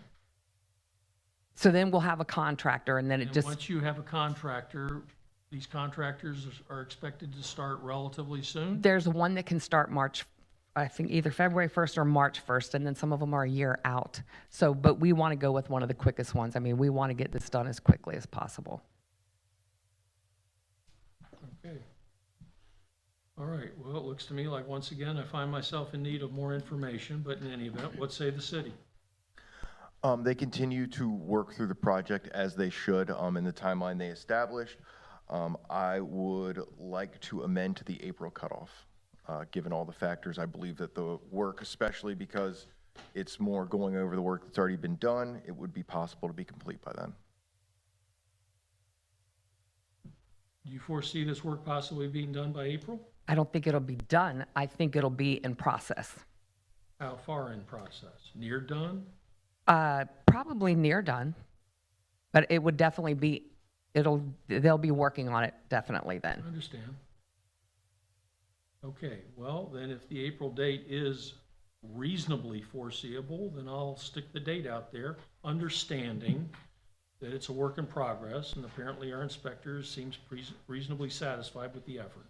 So then we'll have a contractor and then it And just, once you have a contractor, these contractors are expected to start relatively soon? there's one that can start March, I think either February 1st or March 1st, and then some of them are a year out. So, but we want to go with one of the quickest ones. I mean, we want to get this done as quickly as possible. Okay. All right, well, it looks to me like, once again, I find myself in need of more information, but in any event, what say the city? They continue to work through the project as they should in the timeline they established. I would like to amend to the April cutoff, given all the factors. I believe that the work, especially because it's more going over the work that's already been done, it would be possible to be complete by then. Do you foresee this work possibly being done by April? I don't think it'll be done. I think it'll be in process. How far in process? Near done? Probably near done, but it would definitely be, they'll be working on it definitely then. I understand. Okay, well, then if the April date is reasonably foreseeable, then I'll stick the date out there, understanding that it's a work in progress, and apparently our inspector seems reasonably satisfied with the effort.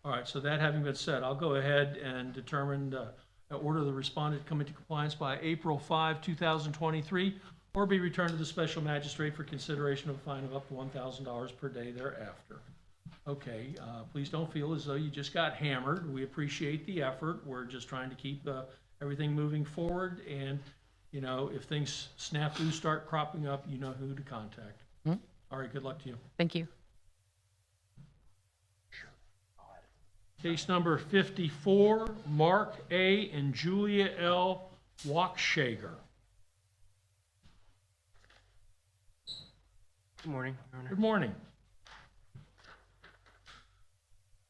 All right, so that having been said, I'll go ahead and determine order the respondent come into compliance by April 5, 2023, or be returned to the special magistrate for consideration of a fine of up to $1,000 per day thereafter. Okay, please don't feel as though you just got hammered. We appreciate the effort. We're just trying to keep everything moving forward, and you know, if things snafu start cropping up, you know who to contact. All right, good luck to you. Thank you. Case number 54, Mark A. and Julia L. Walkshager. Good morning, Your Honor. Good morning.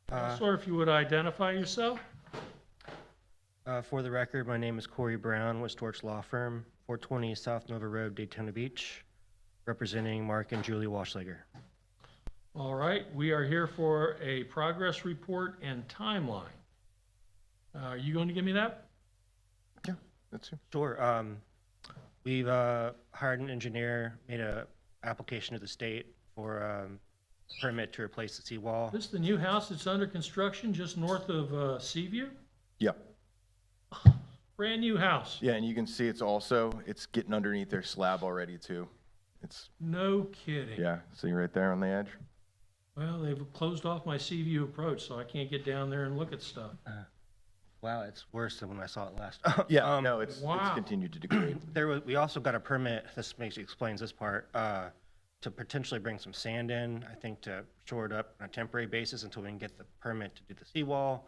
Sir, if you would identify yourself. For the record, my name is Corey Brown, West Torch Law Firm, 420 South Nova Road, Daytona Beach, representing Mark and Julie Walschlager. All right, we are here for a progress report and timeline. Are you going to give me that? Yeah, that's it. Sure. We've hired an engineer, made a application to the state for permit to replace the seawall. This is the new house that's under construction just north of Seaview? Yeah. Brand new house. Yeah, and you can see it's getting underneath their slab already too. It's, No kidding. yeah, see right there on the edge? Well, they've closed off my Seaview approach, so I can't get down there and look at stuff. Wow, it's worse than when I saw it last. Yeah, no, it's Wow. continued to degrade. We also got a permit, explains this part, to potentially bring some sand in, I think to shore it up on a temporary basis until we can get the permit to do the seawall.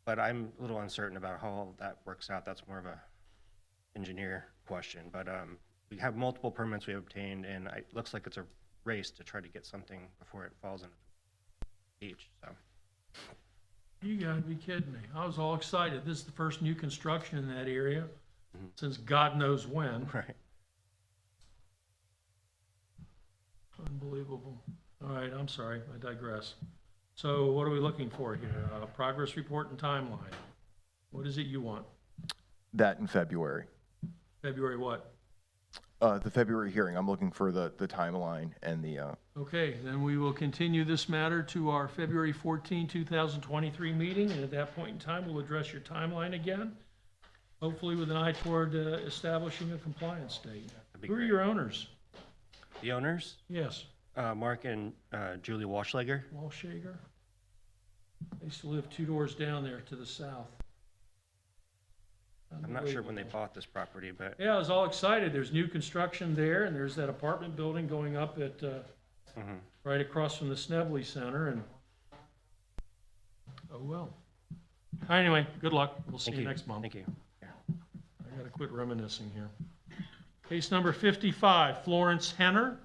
But I'm a little uncertain about how all that works out. That's more of a engineer question. But we have multiple permits we obtained, and it looks like it's a race to try to get something before it falls into the beach, so. You gotta be kidding me. I was all excited. This is the first new construction in that area since God knows when. Right. Unbelievable. All right, I'm sorry, I digress. So what are we looking for here? Progress report and timeline. What is it you want? That in February. February what? The February hearing, I'm looking for the timeline and the, Okay, then we will continue this matter to our February 14, 2023 meeting, and at that point in time, we'll address your timeline again, hopefully with an eye toward establishing a compliance date. Who are your owners? The owners? Yes. Mark and Julie Walschlager. Walshager? They used to live 2 doors down there to the south. I'm not sure when they bought this property, but. Yeah, I was all excited. There's new construction there, and there's that apartment building going up at, right across from the Snebley Center, and, oh well. Anyway, good luck. We'll see you next month. Thank you. I gotta quit reminiscing here. Case number 55, Florence Henner.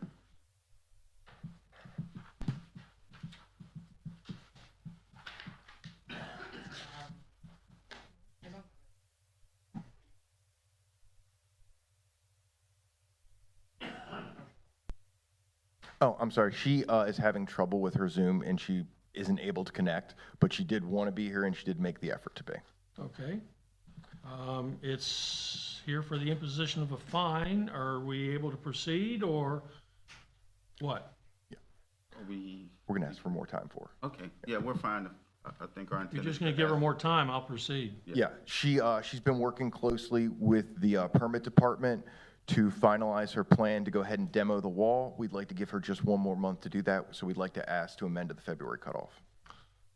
Oh, I'm sorry. She is having trouble with her Zoom and she isn't able to connect, but she did want to be here and she did make the effort to be. Okay. It's here for the imposition of a fine. Are we able to proceed or what? We're going to ask for more time for her. Okay, yeah, we're fine. I think our If intent you're is just going to give her more time, I'll proceed. Yeah, she's been working closely with the permit department to finalize her plan to go ahead and demo the wall. We'd like to give her just one more month to do that, so we'd like to ask to amend to the February cutoff.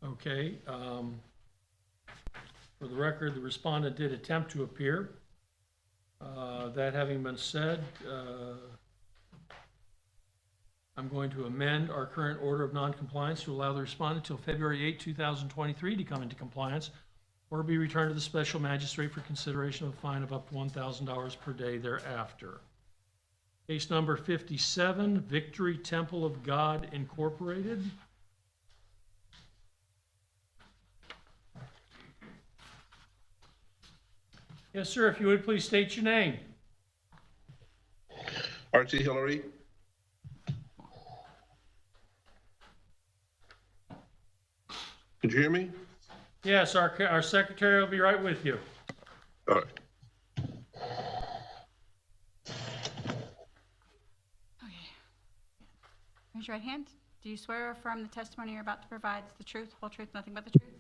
Okay. For the record, the respondent did attempt to appear. That having been said, I'm going to amend our current order of noncompliance to allow the respondent until February 8, 2023 to come into compliance or be returned to the special magistrate for consideration of a fine of up to $1,000 per day thereafter. Case number 57, Victory Temple of God Incorporated. Yes, sir, if you would please state your name. Archie Hillary. Could you hear me? Yes, our secretary will be right with you. All right. Okay. Raise your right hand. Do you swear or affirm the testimony you're about to provide is the truth, whole truth, nothing but the truth?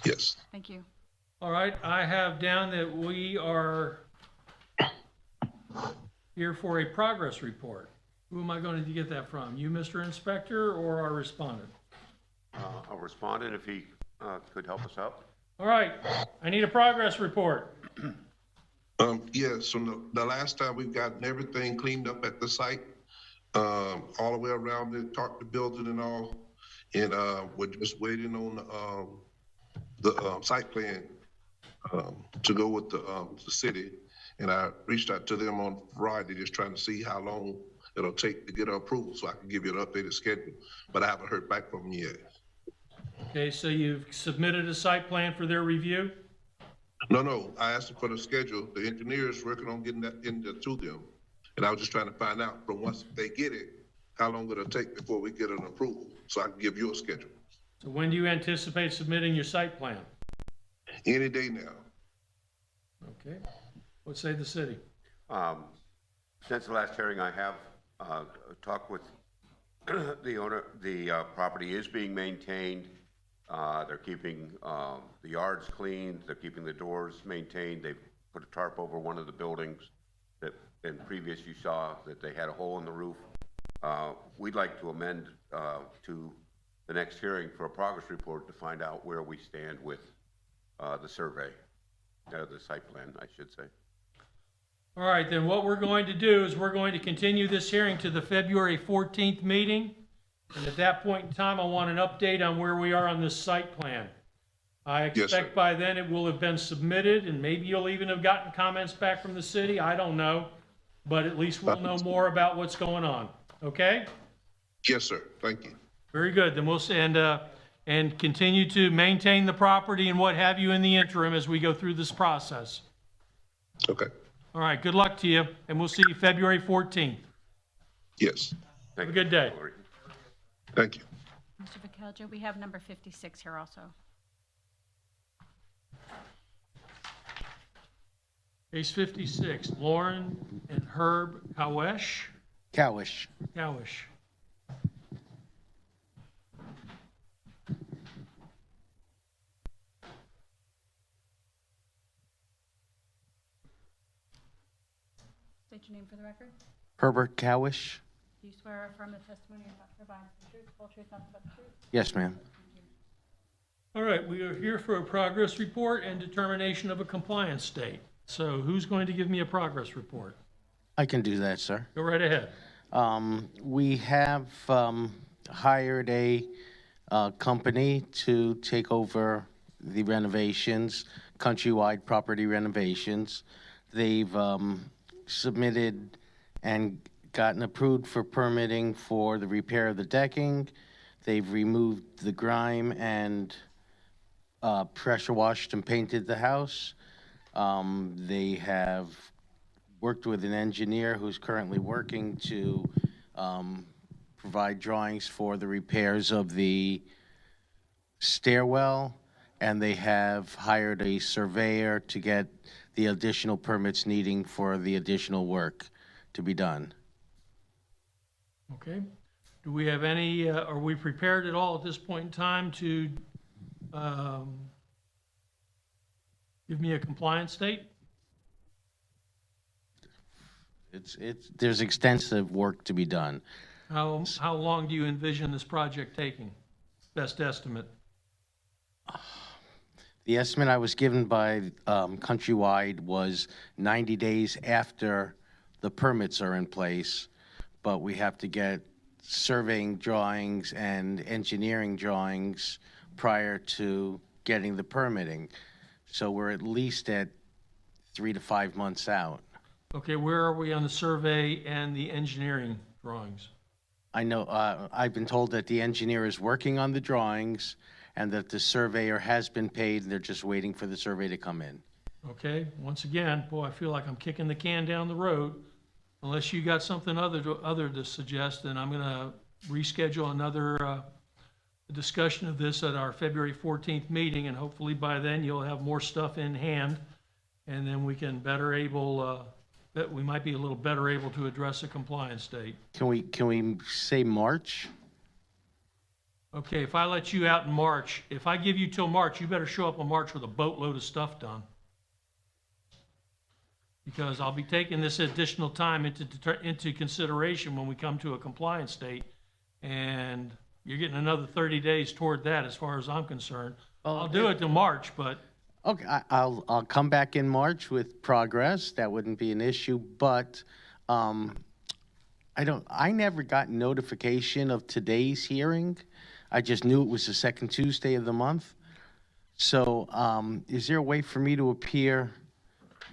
Yes. Thank you. All right, I have down that we are here for a progress report. Who am I going to get that from? You, Mr. Inspector, or our respondent? I'll respond, and if he could help us out. All right, I need a progress report. Yes, from the last time we've gotten everything cleaned up at the site, all the way around it, talked the building and all, and we're just waiting on the site plan to go with the city. And I reached out to them on Friday, just trying to see how long it'll take to get approval, so I can give you an updated schedule. But I haven't heard back from them yet. Okay, so you've submitted a site plan for their review? No, I asked them for the schedule. The engineer's working on getting that into them. And I was just trying to find out from once they get it, how long it'll take before we get an approval, so I can give you a schedule. So when do you anticipate submitting your site plan? Any day now. Okay. What say the city? Since the last hearing, I have talked with the owner. The property is being maintained. They're keeping the yards cleaned. They're keeping the doors maintained. They've put a tarp over one of the buildings that in previous you saw that they had a hole in the roof. We'd like to amend to the next hearing for a progress report to find out where we stand with the survey, the site plan, I should say. All right, then what we're going to do is we're going to continue this hearing to the February 14th meeting. And at that point in time, I want an update on where we are on this site plan. I expect by then it will have been submitted, and maybe you'll even have gotten comments back from the city. I don't know. But at least we'll know more about what's going on. Okay? Yes, sir. Thank you. Very good. Then we'll and continue to maintain the property and what have you in the interim as we go through this process. Okay. All right. Good luck to you, and we'll see you February 14th. Yes. Have a good day. Thank you. Mr. Vakelja, we have number 56 here also. Case 56, Lauren and Herb Cowish. Cowish. State your name for the record. Herbert Cowish. Do you swear or affirm the testimony you're about to provide is the truth, whole truth, nothing but the truth? Yes, ma'am. All right, we are here for a progress report and determination of a compliance state. So who's going to give me a progress report? I can do that, sir. Go right ahead. We have hired a company to take over the renovations, countrywide property renovations. They've submitted and gotten approved for permitting for the repair of the decking. They've removed the grime and pressure washed and painted the house. They have worked with an engineer who's currently working to provide drawings for the repairs of the stairwell, and they have hired a surveyor to get the additional permits needing for the additional work to be done. Okay. Do we have any, are we prepared at all at this point in time to give me a compliance date? There's extensive work to be done. How long do you envision this project taking? Best estimate? The estimate I was given by Countrywide was 90 days after the permits are in place, but we have to get surveying drawings and engineering drawings prior to getting the permitting. So we're at least at 3 to 5 months out. Okay, where are we on the survey and the engineering drawings? I know, I've been told that the engineer is working on the drawings and that the surveyor has been paid, and they're just waiting for the survey to come in. Okay, once again, boy, I feel like I'm kicking the can down the road. Unless you got something other to suggest, then I'm gonna reschedule another discussion of this at our February 14th meeting, and hopefully by then you'll have more stuff in hand, and then we can that we might be a little better able to address a compliance date. Can we say March? Okay, if I let you out in March, if I give you till March, you better show up in March with a boatload of stuff done. Because I'll be taking this additional time into consideration when we come to a compliance date, and you're getting another 30 days toward that as far as I'm concerned. I'll do it till March, but. Okay, I'll come back in March with progress. That wouldn't be an issue, but I never got notification of today's hearing. I just knew it was the second Tuesday of the month. So is there a way for me to appear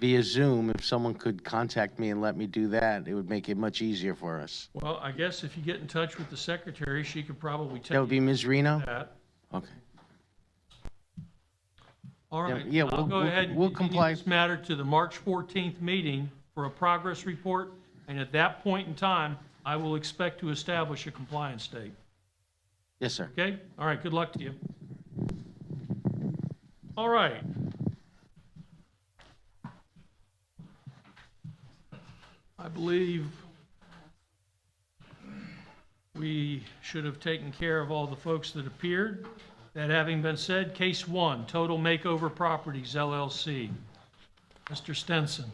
via Zoom? If someone could contact me and let me do that, it would make it much easier for us. Well, I guess if you get in touch with the secretary, she could probably tell you. That would be Ms. Reno? That. Okay. All right. Yeah, I'll go ahead and we'll continue comply. this matter to the March 14th meeting for a progress report, and at that point in time, I will expect to establish a compliance date. Yes, sir. Okay? All right, good luck to you. All right. I believe we should have taken care of all the folks that appeared. That having been said, case one, Total Makeover Properties, LLC. Mr. Stenson.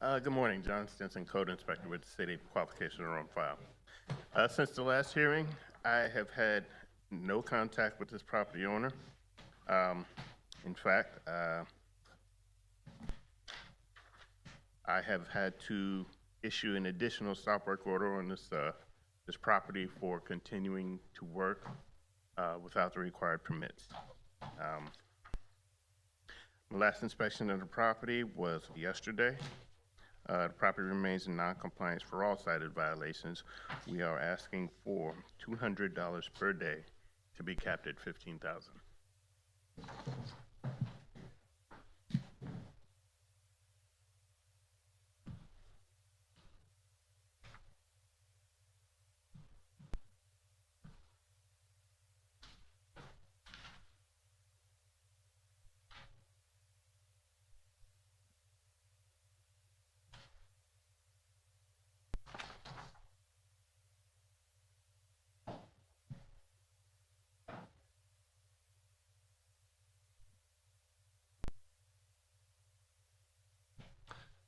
Good morning, John Stinson, Code Inspector with the City. Qualifications are on file. Since the last hearing, I have had no contact with this property owner. In fact, I have had to issue an additional stop work order on this property for continuing to work without the required permits. The last inspection of the property was yesterday. The property remains in non-compliance for all cited violations. We are asking for $200 per day to be capped at $15,000.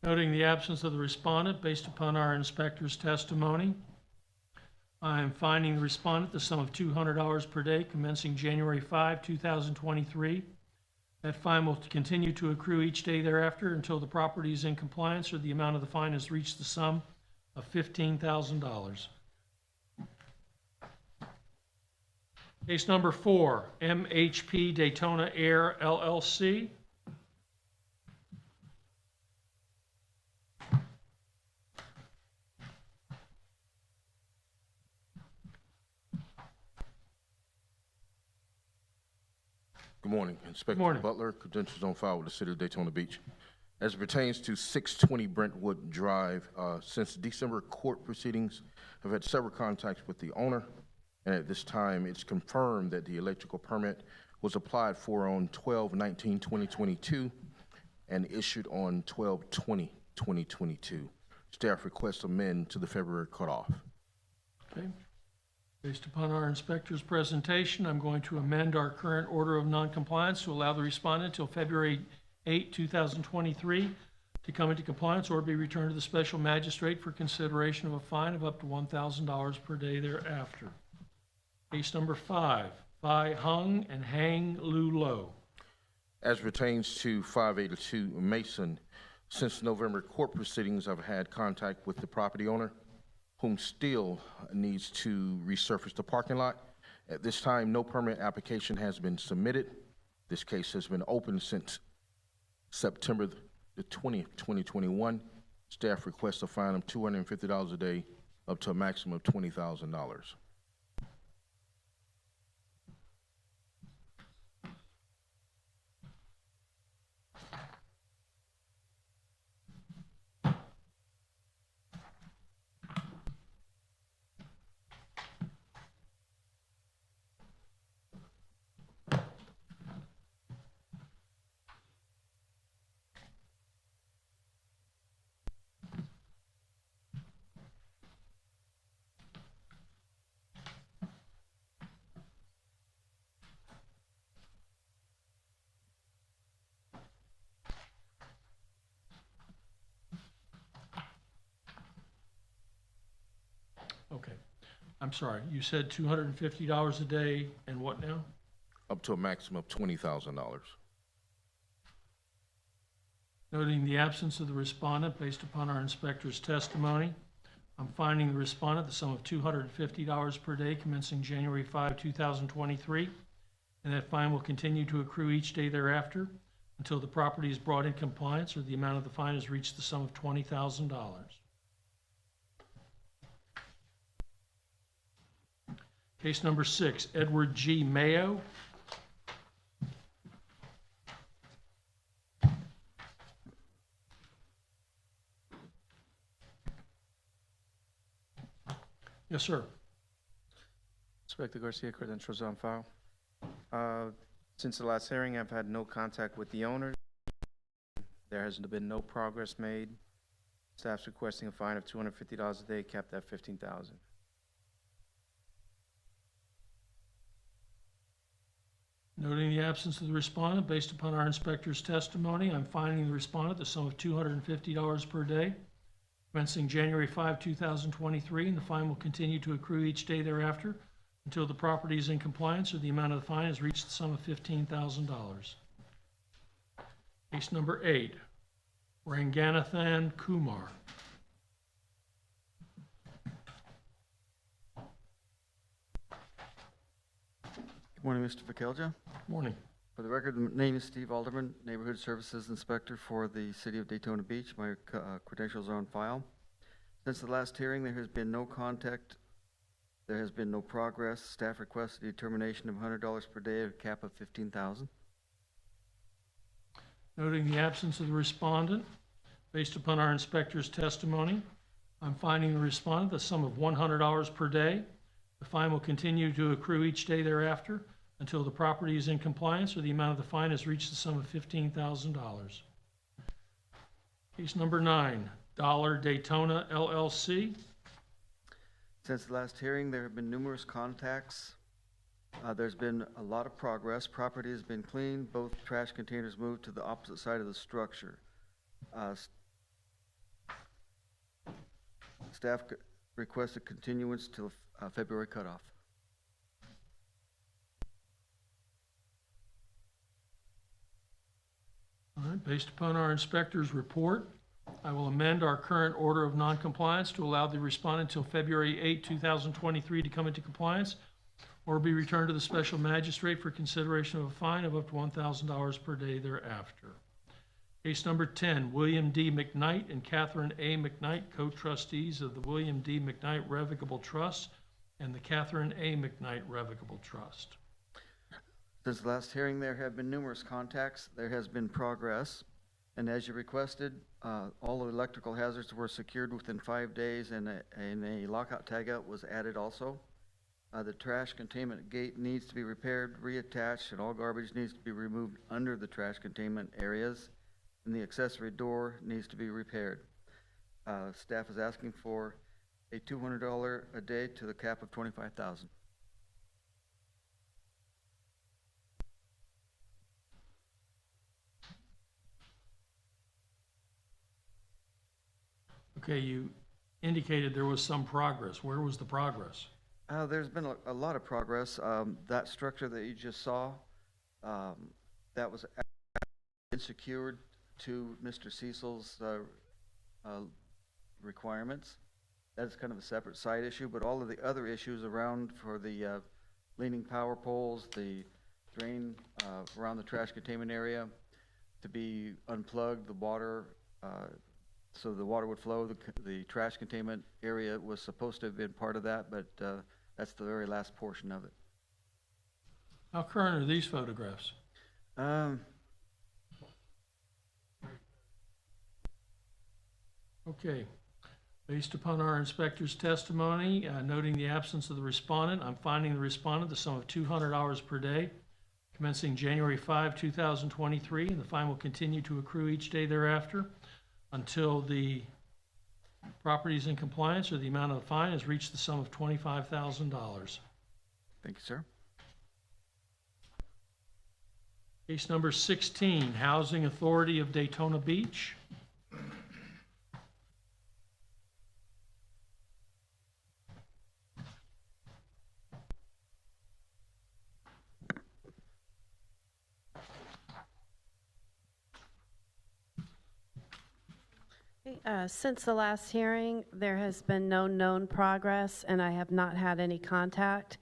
Noting the absence of the respondent based upon our inspector's testimony, I am fining the respondent the sum of $200 per day commencing January 5, 2023. That fine will continue to accrue each day thereafter until the property is in compliance or the amount of the fine has reached the sum of $15,000. Case number 4, MHP Daytona Air LLC. Good morning, Inspector Butler, credentials on file with the City of Daytona Beach. As it pertains to 620 Brentwood Drive, since December court proceedings, I've had several contacts with the owner, and at this time, it's confirmed that the electrical permit was applied for on 12/19/2022 and issued on 12/20/2022. Staff requests amend to the February cutoff. Okay. Based upon our inspector's presentation, I'm going to amend our current order of noncompliance to allow the respondent till February 8, 2023 to come into compliance or be returned to the special magistrate for consideration of a fine of up to $1,000 per day thereafter. Case number 5, Phi Hung and Hang Lu Lo. As pertains to 582 Mason, since November court proceedings, I've had contact with the property owner, whom still needs to resurface the parking lot. At this time, no permit application has been submitted. This case has been open since September the 20th, 2021. Staff requests a fine of $250 a day, up to a maximum of $20,000. Okay. I'm sorry, you said $250 a day and what now? Up to a maximum of $20,000. Noting the absence of the respondent based upon our inspector's testimony, I'm finding the respondent the sum of $250 per day commencing January 5, 2023, and that fine will continue to accrue each day thereafter until the property is brought in compliance or the amount of the fine has reached the sum of $20,000. Case number 6, Edward G. Mayo. Yes, sir. Inspector Garcia, credentials on file. Since the last hearing, I've had no contact with the owner. There has been no progress made. Staff's requesting a fine of $250 a day, capped at $15,000. Noting the absence of the respondent, based upon our inspector's testimony, I'm fining the respondent the sum of $250 per day, commencing January 5, 2023, and the fine will continue to accrue each day thereafter until the property is in compliance or the amount of the fine has reached the sum of $15,000. Case number 8, Ranganathan Kumar. Good morning, Mr. Vakelja. Morning. For the record, my name is Steve Alderman, Neighborhood Services Inspector for the City of Daytona Beach. My credentials are on file. Since the last hearing, there has been no contact. There has been no progress. Staff requests a determination of $100 per day, a cap of $15,000. Noting the absence of the respondent, based upon our inspector's testimony, I'm fining the respondent the sum of $100 per day. The fine will continue to accrue each day thereafter until the property is in compliance or the amount of the fine has reached the sum of $15,000. Case number 9, Dollar Daytona LLC. Since the last hearing, there have been numerous contacts. There's been a lot of progress. Property has been cleaned. Both trash containers moved to the opposite side of the structure. Staff requested continuance till February cutoff. All right, based upon our inspector's report, I will amend our current order of noncompliance to allow the respondent until February 8, 2023 to come into compliance or be returned to the special magistrate for consideration of a fine of up to $1,000 per day thereafter. Case number 10, William D. McKnight and Catherine A. McKnight, co-trustees of the William D. McKnight Revocable Trust and the Catherine A. McKnight Revocable Trust. Since the last hearing, there have been numerous contacts. There has been progress. And as you requested, all the electrical hazards were secured within 5 days, and a lockout tagout was added also. The trash containment gate needs to be repaired, reattached, and all garbage needs to be removed under the trash containment areas, and the accessory door needs to be repaired. Staff is asking for a $200 a day to the cap of $25,000. Okay, you indicated there was some progress. Where was the progress? There's been a lot of progress. That structure that you just saw, that was secured to Mr. Cecil's requirements. That is kind of a separate side issue, but all of the other issues around for the leaning power poles, the drain around the trash containment area to be unplugged, the water, so the water would flow. The trash containment area was supposed to have been part of that, but that's the very last portion of it. How current are these photographs? Okay. Based upon our inspector's testimony, noting the absence of the respondent, I'm finding the respondent the sum of $200 per day, commencing January 5, 2023, and the fine will continue to accrue each day thereafter until the property is in compliance or the amount of the fine has reached the sum of $25,000. Thank you, sir. Case number 16, Housing Authority of Daytona Beach. Since the last hearing, there has been no known progress, and I have not had any contact.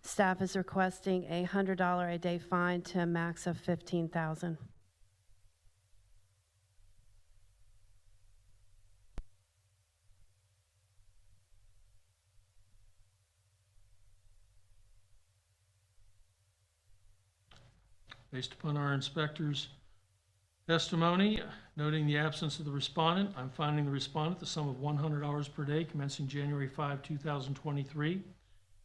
Staff is requesting a $100 a day fine to a max of $15,000. Based upon our inspector's testimony, noting the absence of the respondent, I'm finding the respondent the sum of $100 per day commencing January 5, 2023,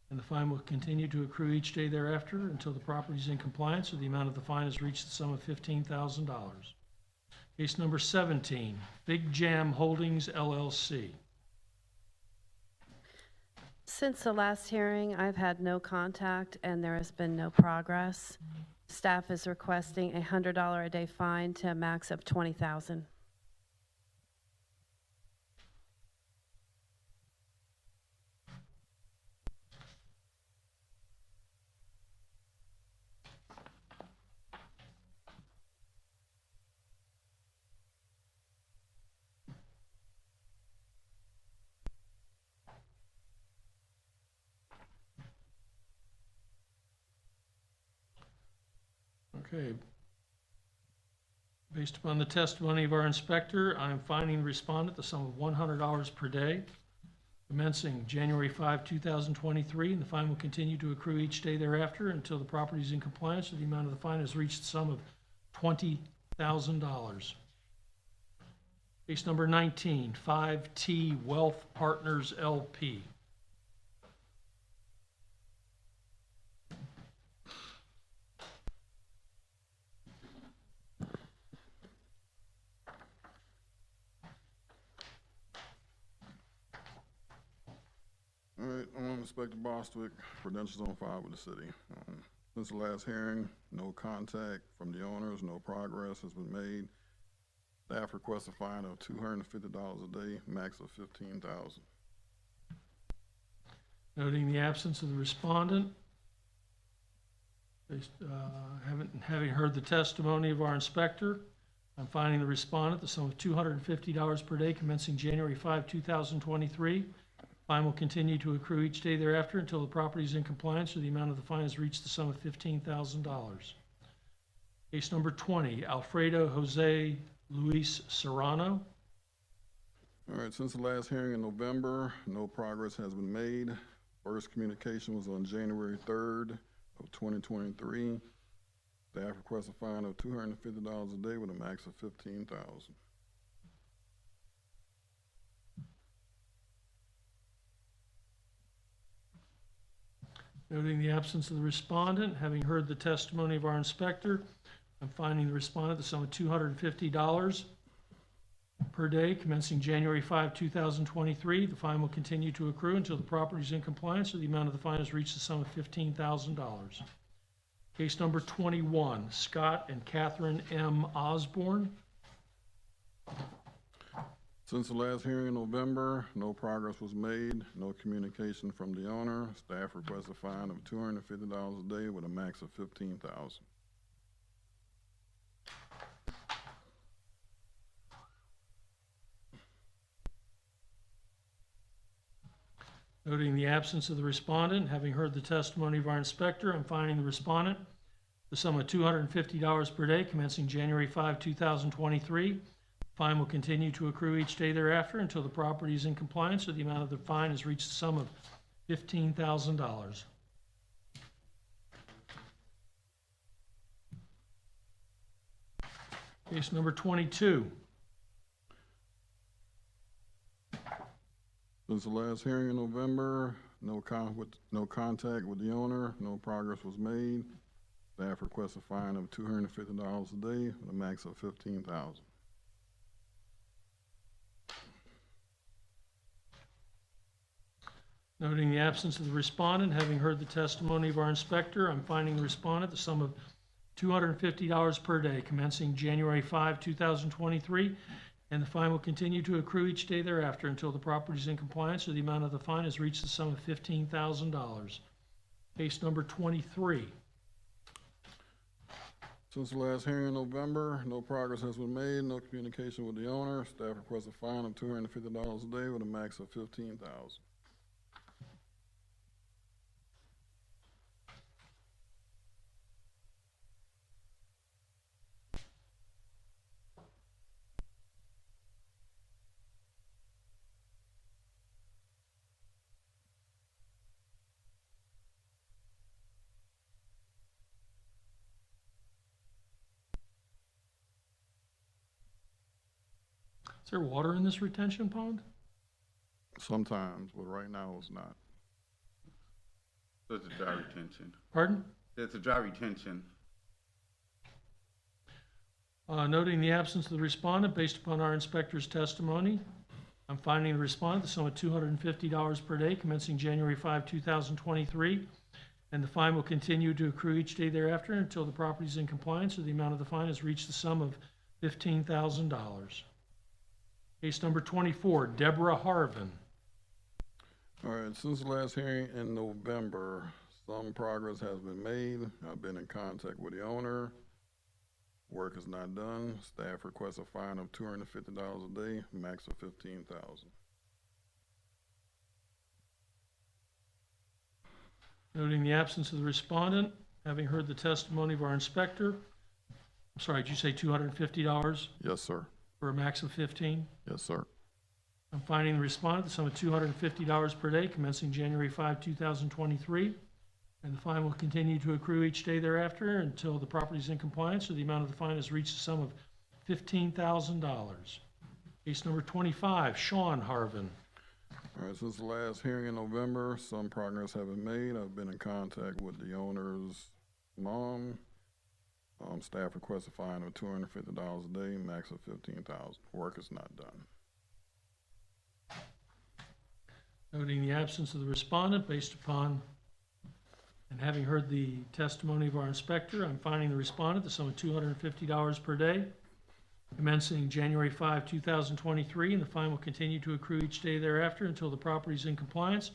and the fine will continue to accrue each day thereafter until the property is in compliance or the amount of the fine has reached the sum of $15,000. Case number 17, Big Jam Holdings, LLC. Since the last hearing, I've had no contact and there has been no progress. Staff is requesting a $100 a day fine to a max of $20,000. Okay. Based upon the testimony of our inspector, I am finding the respondent the sum of $100 per day, commencing January 5, 2023, and the fine will continue to accrue each day thereafter until the property is in compliance or the amount of the fine has reached the sum of $20,000. Case number 19, 5T Wealth Partners, LP. All right, I'm Inspector Bostwick, credentials on file with the city. Since the last hearing, no contact from the owners, no progress has been made. Staff requests a fine of $250 a day, max of $15,000. Noting the absence of the respondent, having heard the testimony of our inspector, I'm finding the respondent the sum of $250 per day commencing January 5, 2023. Fine will continue to accrue each day thereafter until the property is in compliance or the amount of the fine has reached the sum of $15,000. Case number 20, Alfredo Jose Luis Serrano. All right, since the last hearing in November, no progress has been made. First communication was on January 3rd of 2023. Staff requests a fine of $250 a day with a max of $15,000. Noting the absence of the respondent, having heard the testimony of our inspector, I'm finding the respondent the sum of $250 per day commencing January 5, 2023. The fine will continue to accrue until the property is in compliance or the amount of the fine has reached the sum of $15,000. Case number 21, Scott and Catherine M. Osborne. Since the last hearing in November, no progress was made, no communication from the owner. Staff requests a fine of $250 a day with a max of $15,000. Noting the absence of the respondent, having heard the testimony of our inspector, I'm finding the respondent the sum of $250 per day commencing January 5, 2023. Fine will continue to accrue each day thereafter until the property is in compliance or the amount of the fine has reached the sum of $15,000. Case number 22. Since the last hearing in November, no contact with the owner, no progress was made. Staff requests a fine of $250 a day with a max of $15,000. Noting the absence of the respondent, having heard the testimony of our inspector, I'm finding the respondent the sum of $250 per day commencing January 5, 2023, and the fine will continue to accrue each day thereafter until the property is in compliance or the amount of the fine has reached the sum of $15,000. Case number 23. Since the last hearing in November, no progress has been made, no communication with the owner. Staff requests a fine of $250 a day with a max of $15,000. Is there water in this retention pond? Sometimes, but right now it's not. There's a dry retention. Pardon? There's a dry retention. Noting the absence of the respondent, based upon our inspector's testimony, I'm finding the respondent the sum of $250 per day commencing January 5, 2023, and the fine will continue to accrue each day thereafter until the property is in compliance or the amount of the fine has reached the sum of $15,000. Case number 24, Deborah Harvin. All right, since the last hearing in November, some progress has been made. I've been in contact with the owner. Work is not done. Staff requests a fine of $250 a day, max of $15,000. Noting the absence of the respondent, having heard the testimony of our inspector, I'm sorry, did you say $250 Yes, sir. for a max of 15? Yes, sir. I'm finding the respondent the sum of $250 per day commencing January 5, 2023, and the fine will continue to accrue each day thereafter until the property is in compliance or the amount of the fine has reached the sum of $15,000. Case number 25, Sean Harvin. All right, since the last hearing in November, some progress has been made. I've been in contact with the owner's mom. Staff requests a fine of $250 a day, max of $15,000. Work is not done. Noting the absence of the respondent, based upon and having heard the testimony of our inspector, I'm finding the respondent the sum of $250 per day, commencing January 5, 2023, and the fine will continue to accrue each day thereafter until the property is in compliance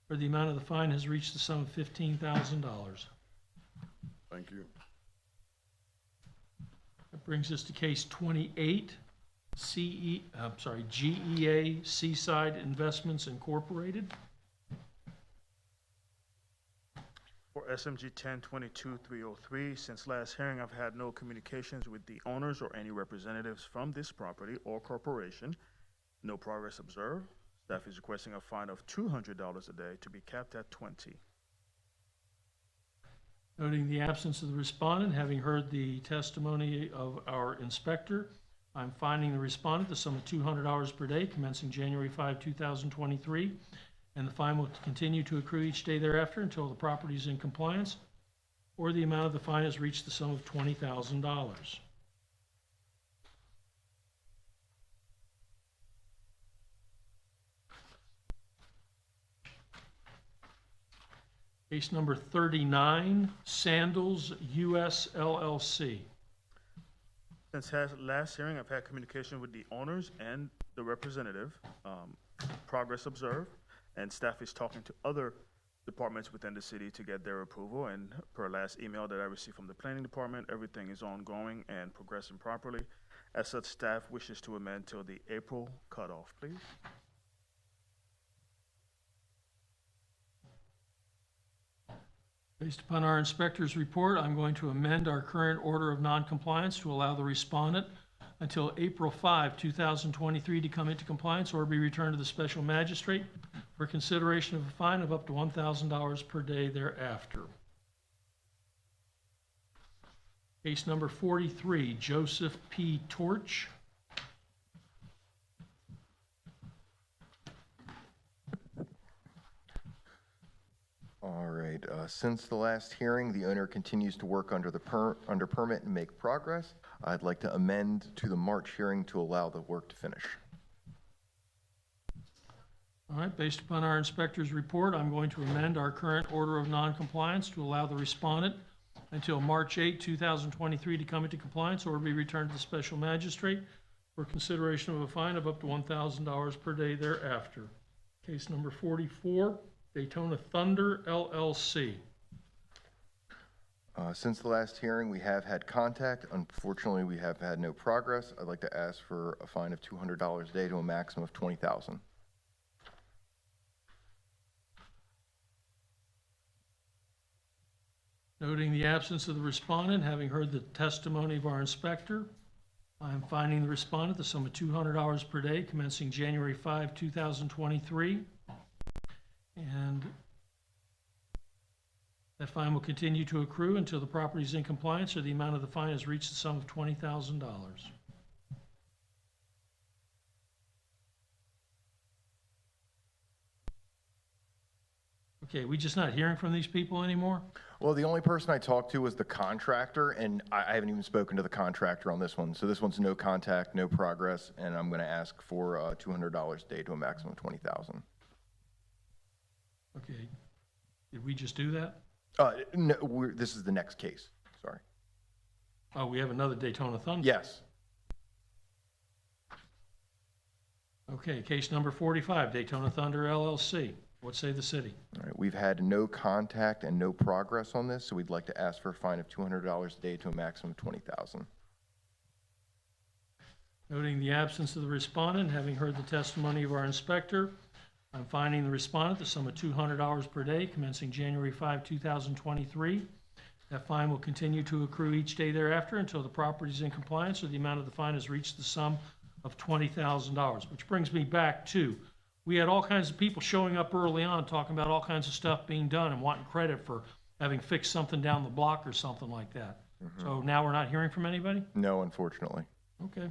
or the amount of the fine has reached the sum of $15,000. Thank you. That brings us to case 28, GEA Seaside Investments Incorporated. For SMG 1022-303, since last hearing, I've had no communications with the owners or any representatives from this property or corporation. No progress observed. Staff is requesting a fine of $200 a day to be capped at $20. Noting the absence of the respondent, having heard the testimony of our inspector, I'm finding the respondent the sum of $200 per day commencing January 5, 2023, and the fine will continue to accrue each day thereafter until the property is in compliance or the amount of the fine has reached the sum of $20,000. Case number 39, Sandals US LLC. Since last hearing, I've had communication with the owners and the representative, progress observed, and staff is talking to other departments within the city to get their approval. And per last email that I received from the planning department, everything is ongoing and progressing properly. As such, staff wishes to amend till the April cutoff, please. Based upon our inspector's report, I'm going to amend our current order of noncompliance to allow the respondent until April 5, 2023 to come into compliance or be returned to the special magistrate for consideration of a fine of up to $1,000 per day thereafter. Case number 43, Joseph P. Torch. All right, since the last hearing, the owner continues to work under permit and make progress. I'd like to amend to the March hearing to allow the work to finish. All right, based upon our inspector's report, I'm going to amend our current order of noncompliance to allow the respondent until March 8, 2023 to come into compliance or be returned to the special magistrate for consideration of a fine of up to $1,000 per day thereafter. Case number 44, Daytona Thunder LLC. Since the last hearing, we have had contact. Unfortunately, we have had no progress. I'd like to ask for a fine of $200 a day to a maximum of $20,000. Noting the absence of the respondent, having heard the testimony of our inspector, I am finding the respondent the sum of $200 per day commencing January 5, 2023. And that fine will continue to accrue until the property is in compliance or the amount of the fine has reached the sum of $20,000. Okay, we just not hearing from these people anymore? Well, the only person I talked to was the contractor, and I haven't even spoken to the contractor on this one. So this one's no contact, no progress, and I'm going to ask for $200 a day to a maximum of $20,000. Okay. Did we just do that? No, this is the next case. Sorry. Oh, we have another Daytona Thunder? Yes. Okay, case number 45, Daytona Thunder LLC. What say the city? All right, we've had no contact and no progress on this, so we'd like to ask for a fine of $200 a day to a maximum of $20,000. Noting the absence of the respondent, having heard the testimony of our inspector, I'm finding the respondent the sum of $200 per day commencing January 5, 2023. That fine will continue to accrue each day thereafter until the property is in compliance or the amount of the fine has reached the sum of $20,000, which brings me back to, we had all kinds of people showing up early on talking about all kinds of stuff being done and wanting credit for having fixed something down the block or something like that. So now we're not hearing from anybody? No, unfortunately. Okay.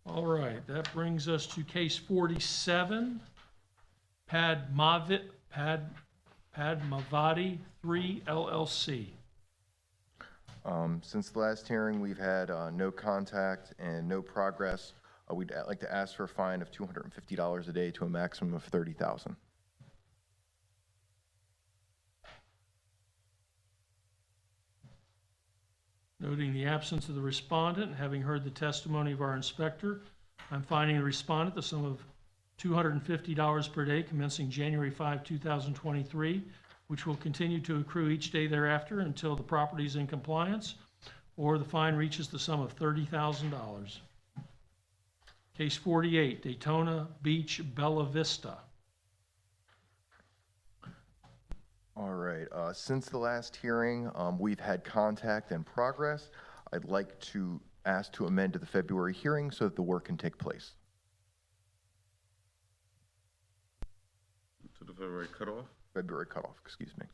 All right, that brings us to case 47, Padmavati 3 LLC. Since the last hearing, we've had no contact and no progress. We'd like to ask for a fine of $250 a day to a maximum of $30,000. Noting the absence of the respondent, and having heard the testimony of our inspector, I'm finding the respondent the sum of $250 per day commencing January 5, 2023, which will continue to accrue each day thereafter until the property is in compliance or the fine reaches the sum of $30,000. Case 48, Daytona Beach, Bella Vista. All right, since the last hearing, we've had contact and progress. I'd like to ask to amend to the February hearing so that the work can take place. To the February cutoff? February cutoff, excuse me.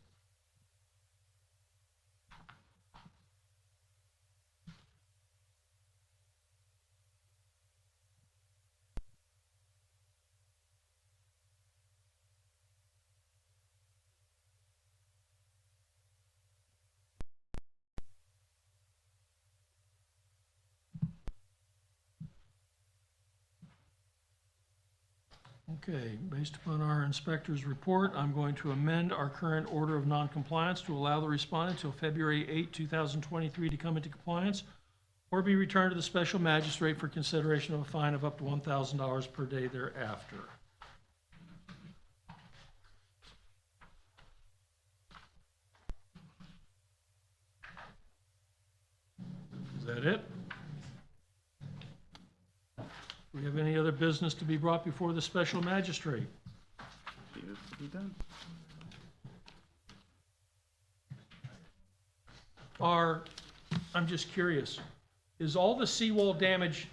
Okay, based upon our inspector's report, I'm going to amend our current order of noncompliance to allow the respondent till February 8, 2023 to come into compliance or be returned to the special magistrate for consideration of a fine of up to $1,000 per day thereafter. Is that it? Do we have any other business to be brought before the special magistrate? Appears to be done. I'm just curious, is all the seawall damage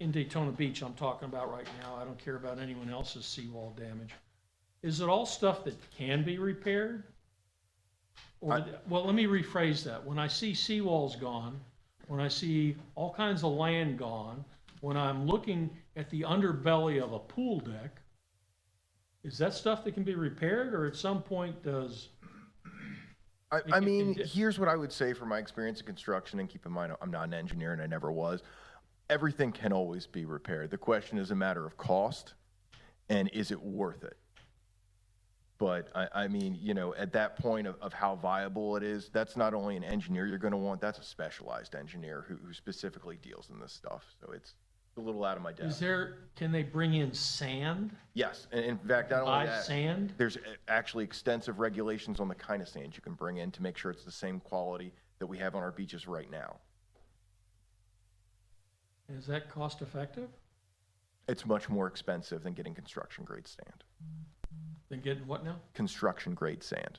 in Daytona Beach I'm talking about right now, I don't care about anyone else's seawall damage, is it all stuff that can be repaired? Or, well, let me rephrase that. When I see seawalls gone, when I see all kinds of land gone, when I'm looking at the underbelly of a pool deck, is that stuff that can be repaired, or at some point does... I mean, here's what I would say from my experience in construction, and keep in mind, I'm not an engineer and I never was. Everything can always be repaired. The question is a matter of cost, and is it worth it? But I mean, you know, at that point of how viable it is, that's not only an engineer you're going to want, that's a specialized engineer who specifically deals in this stuff. So it's a little out of my depth. Can they bring in sand? Yes, and in fact, not only Buy that, sand? there's actually extensive regulations on the kind of sand you can bring in to make sure it's the same quality that we have on our beaches right now. Is that cost effective? It's much more expensive than getting construction grade sand. Than getting what now? Construction grade sand.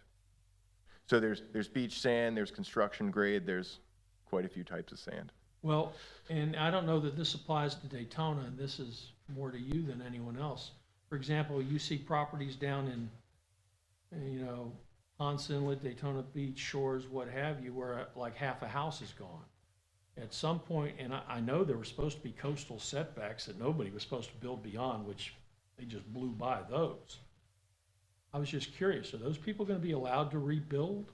So there's beach sand, there's construction grade, there's quite a few types of sand. Well, and I don't know that this applies to Daytona, and this is more to you than anyone else. For example, you see properties down in, you know, Ponce Inlet, Daytona Beach, Shores, what have you, where like half a house is gone. At some point, and I know there were supposed to be coastal setbacks that nobody was supposed to build beyond, which they just blew by those. I was just curious, are those people going to be allowed to rebuild?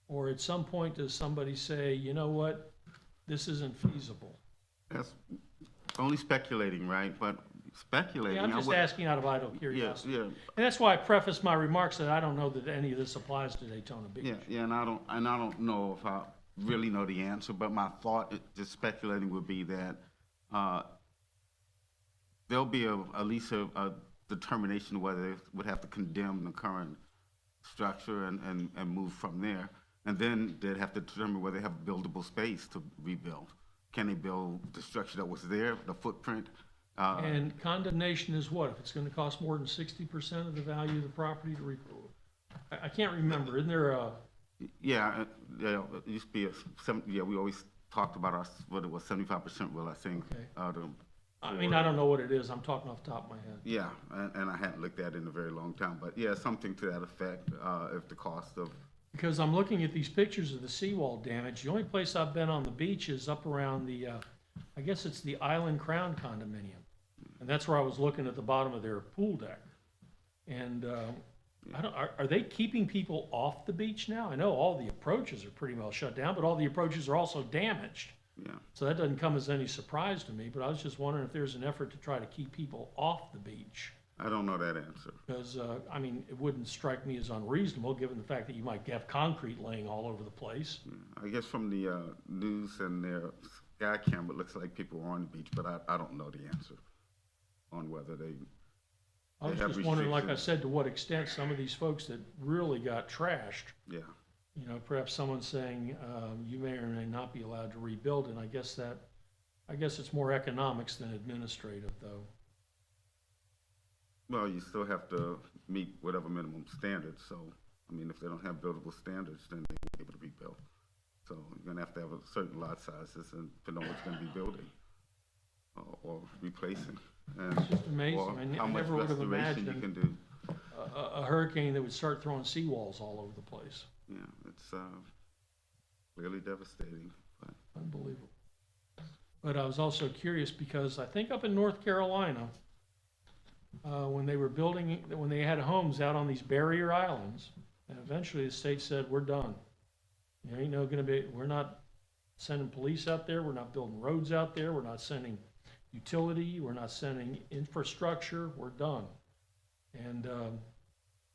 Or at some point, does somebody say, you know what, this isn't feasible? That's only speculating, right? But speculating. Yeah, I'm just asking out of idle curiosity. Yeah. And that's why I prefaced my remarks that I don't know that any of this applies to Daytona Beach. Yeah, and I don't know if I really know the answer, but my thought, just speculating, would be that there'll be at least a determination whether they would have to condemn the current structure and move from there. And then they'd have to determine whether they have buildable space to rebuild. Can they build the structure that was there, the footprint? And condemnation is what? If it's going to cost more than 60% of the value of the property to rebuild? I can't remember. Isn't there a... Yeah, it used to be we always talked about what it was, 75% will, I think. Okay. I mean, I don't know what it is. I'm talking off the top of my head. Yeah, and I hadn't looked at it in a very long time. But yeah, something to that effect, if the cost of... Because I'm looking at these pictures of the seawall damage. The only place I've been on the beach is up around the, I guess it's the Island Crown condominium. And that's where I was looking at the bottom of their pool deck. And are they keeping people off the beach now? I know all the approaches are pretty well shut down, but all the approaches are also damaged. Yeah. So that doesn't come as any surprise to me, but I was just wondering if there's an effort to try to keep people off the beach. I don't know that answer. Because, I mean, it wouldn't strike me as unreasonable, given the fact that you might have concrete laying all over the place. I guess from the news and their sky camera, it looks like people are on the beach, but I don't know the answer on whether they I was just wondering, like I said, to what extent some of these folks that really got trashed, yeah, you know, perhaps someone saying you may or may not be allowed to rebuild, and I guess it's more economics than administrative, though. Well, you still have to meet whatever minimum standards. So, I mean, if they don't have buildable standards, then they won't be able to rebuild. So you're gonna have to have a certain lot sizes and to know what's gonna be building or replacing. And It's just amazing. How I much never would have restoration you can do. a hurricane that would start throwing seawalls all over the place. Yeah, it's really devastating. But. Unbelievable. But I was also curious because I think up in North Carolina, when they had homes out on these barrier islands, and eventually the state said, we're done. There ain't no we're not sending police out there, we're not building roads out there, we're not sending utility, we're not sending infrastructure, we're done. And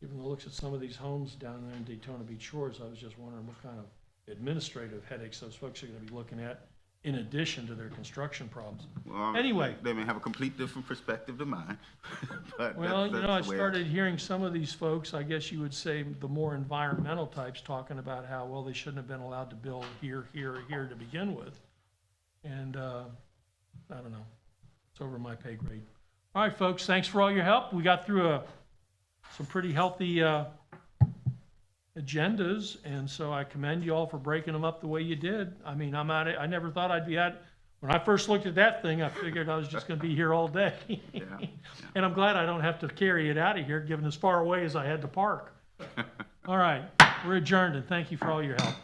given the looks at some of these homes down there in Daytona Beach Shores, I was just wondering what kind of administrative headaches those folks are going to be looking at in addition to their construction problems. Well, Anyway. They may have a complete different perspective than mine. But Well, that's I the way started hearing some of these folks, I guess you would say the more environmental types, talking about how, well, they shouldn't have been allowed to build here, here, or here to begin with. And I don't know. It's over my pay grade. All right, folks, thanks for all your help. We got through some pretty healthy agendas, and so I commend you all for breaking them up the way you did. I mean, I never thought I'd be when I first looked at that thing, I figured I was just going to be here all day. And I'm glad I don't have to carry it out of here, given as far away as I had to park. All right, we're adjourned, and thank you for all your help.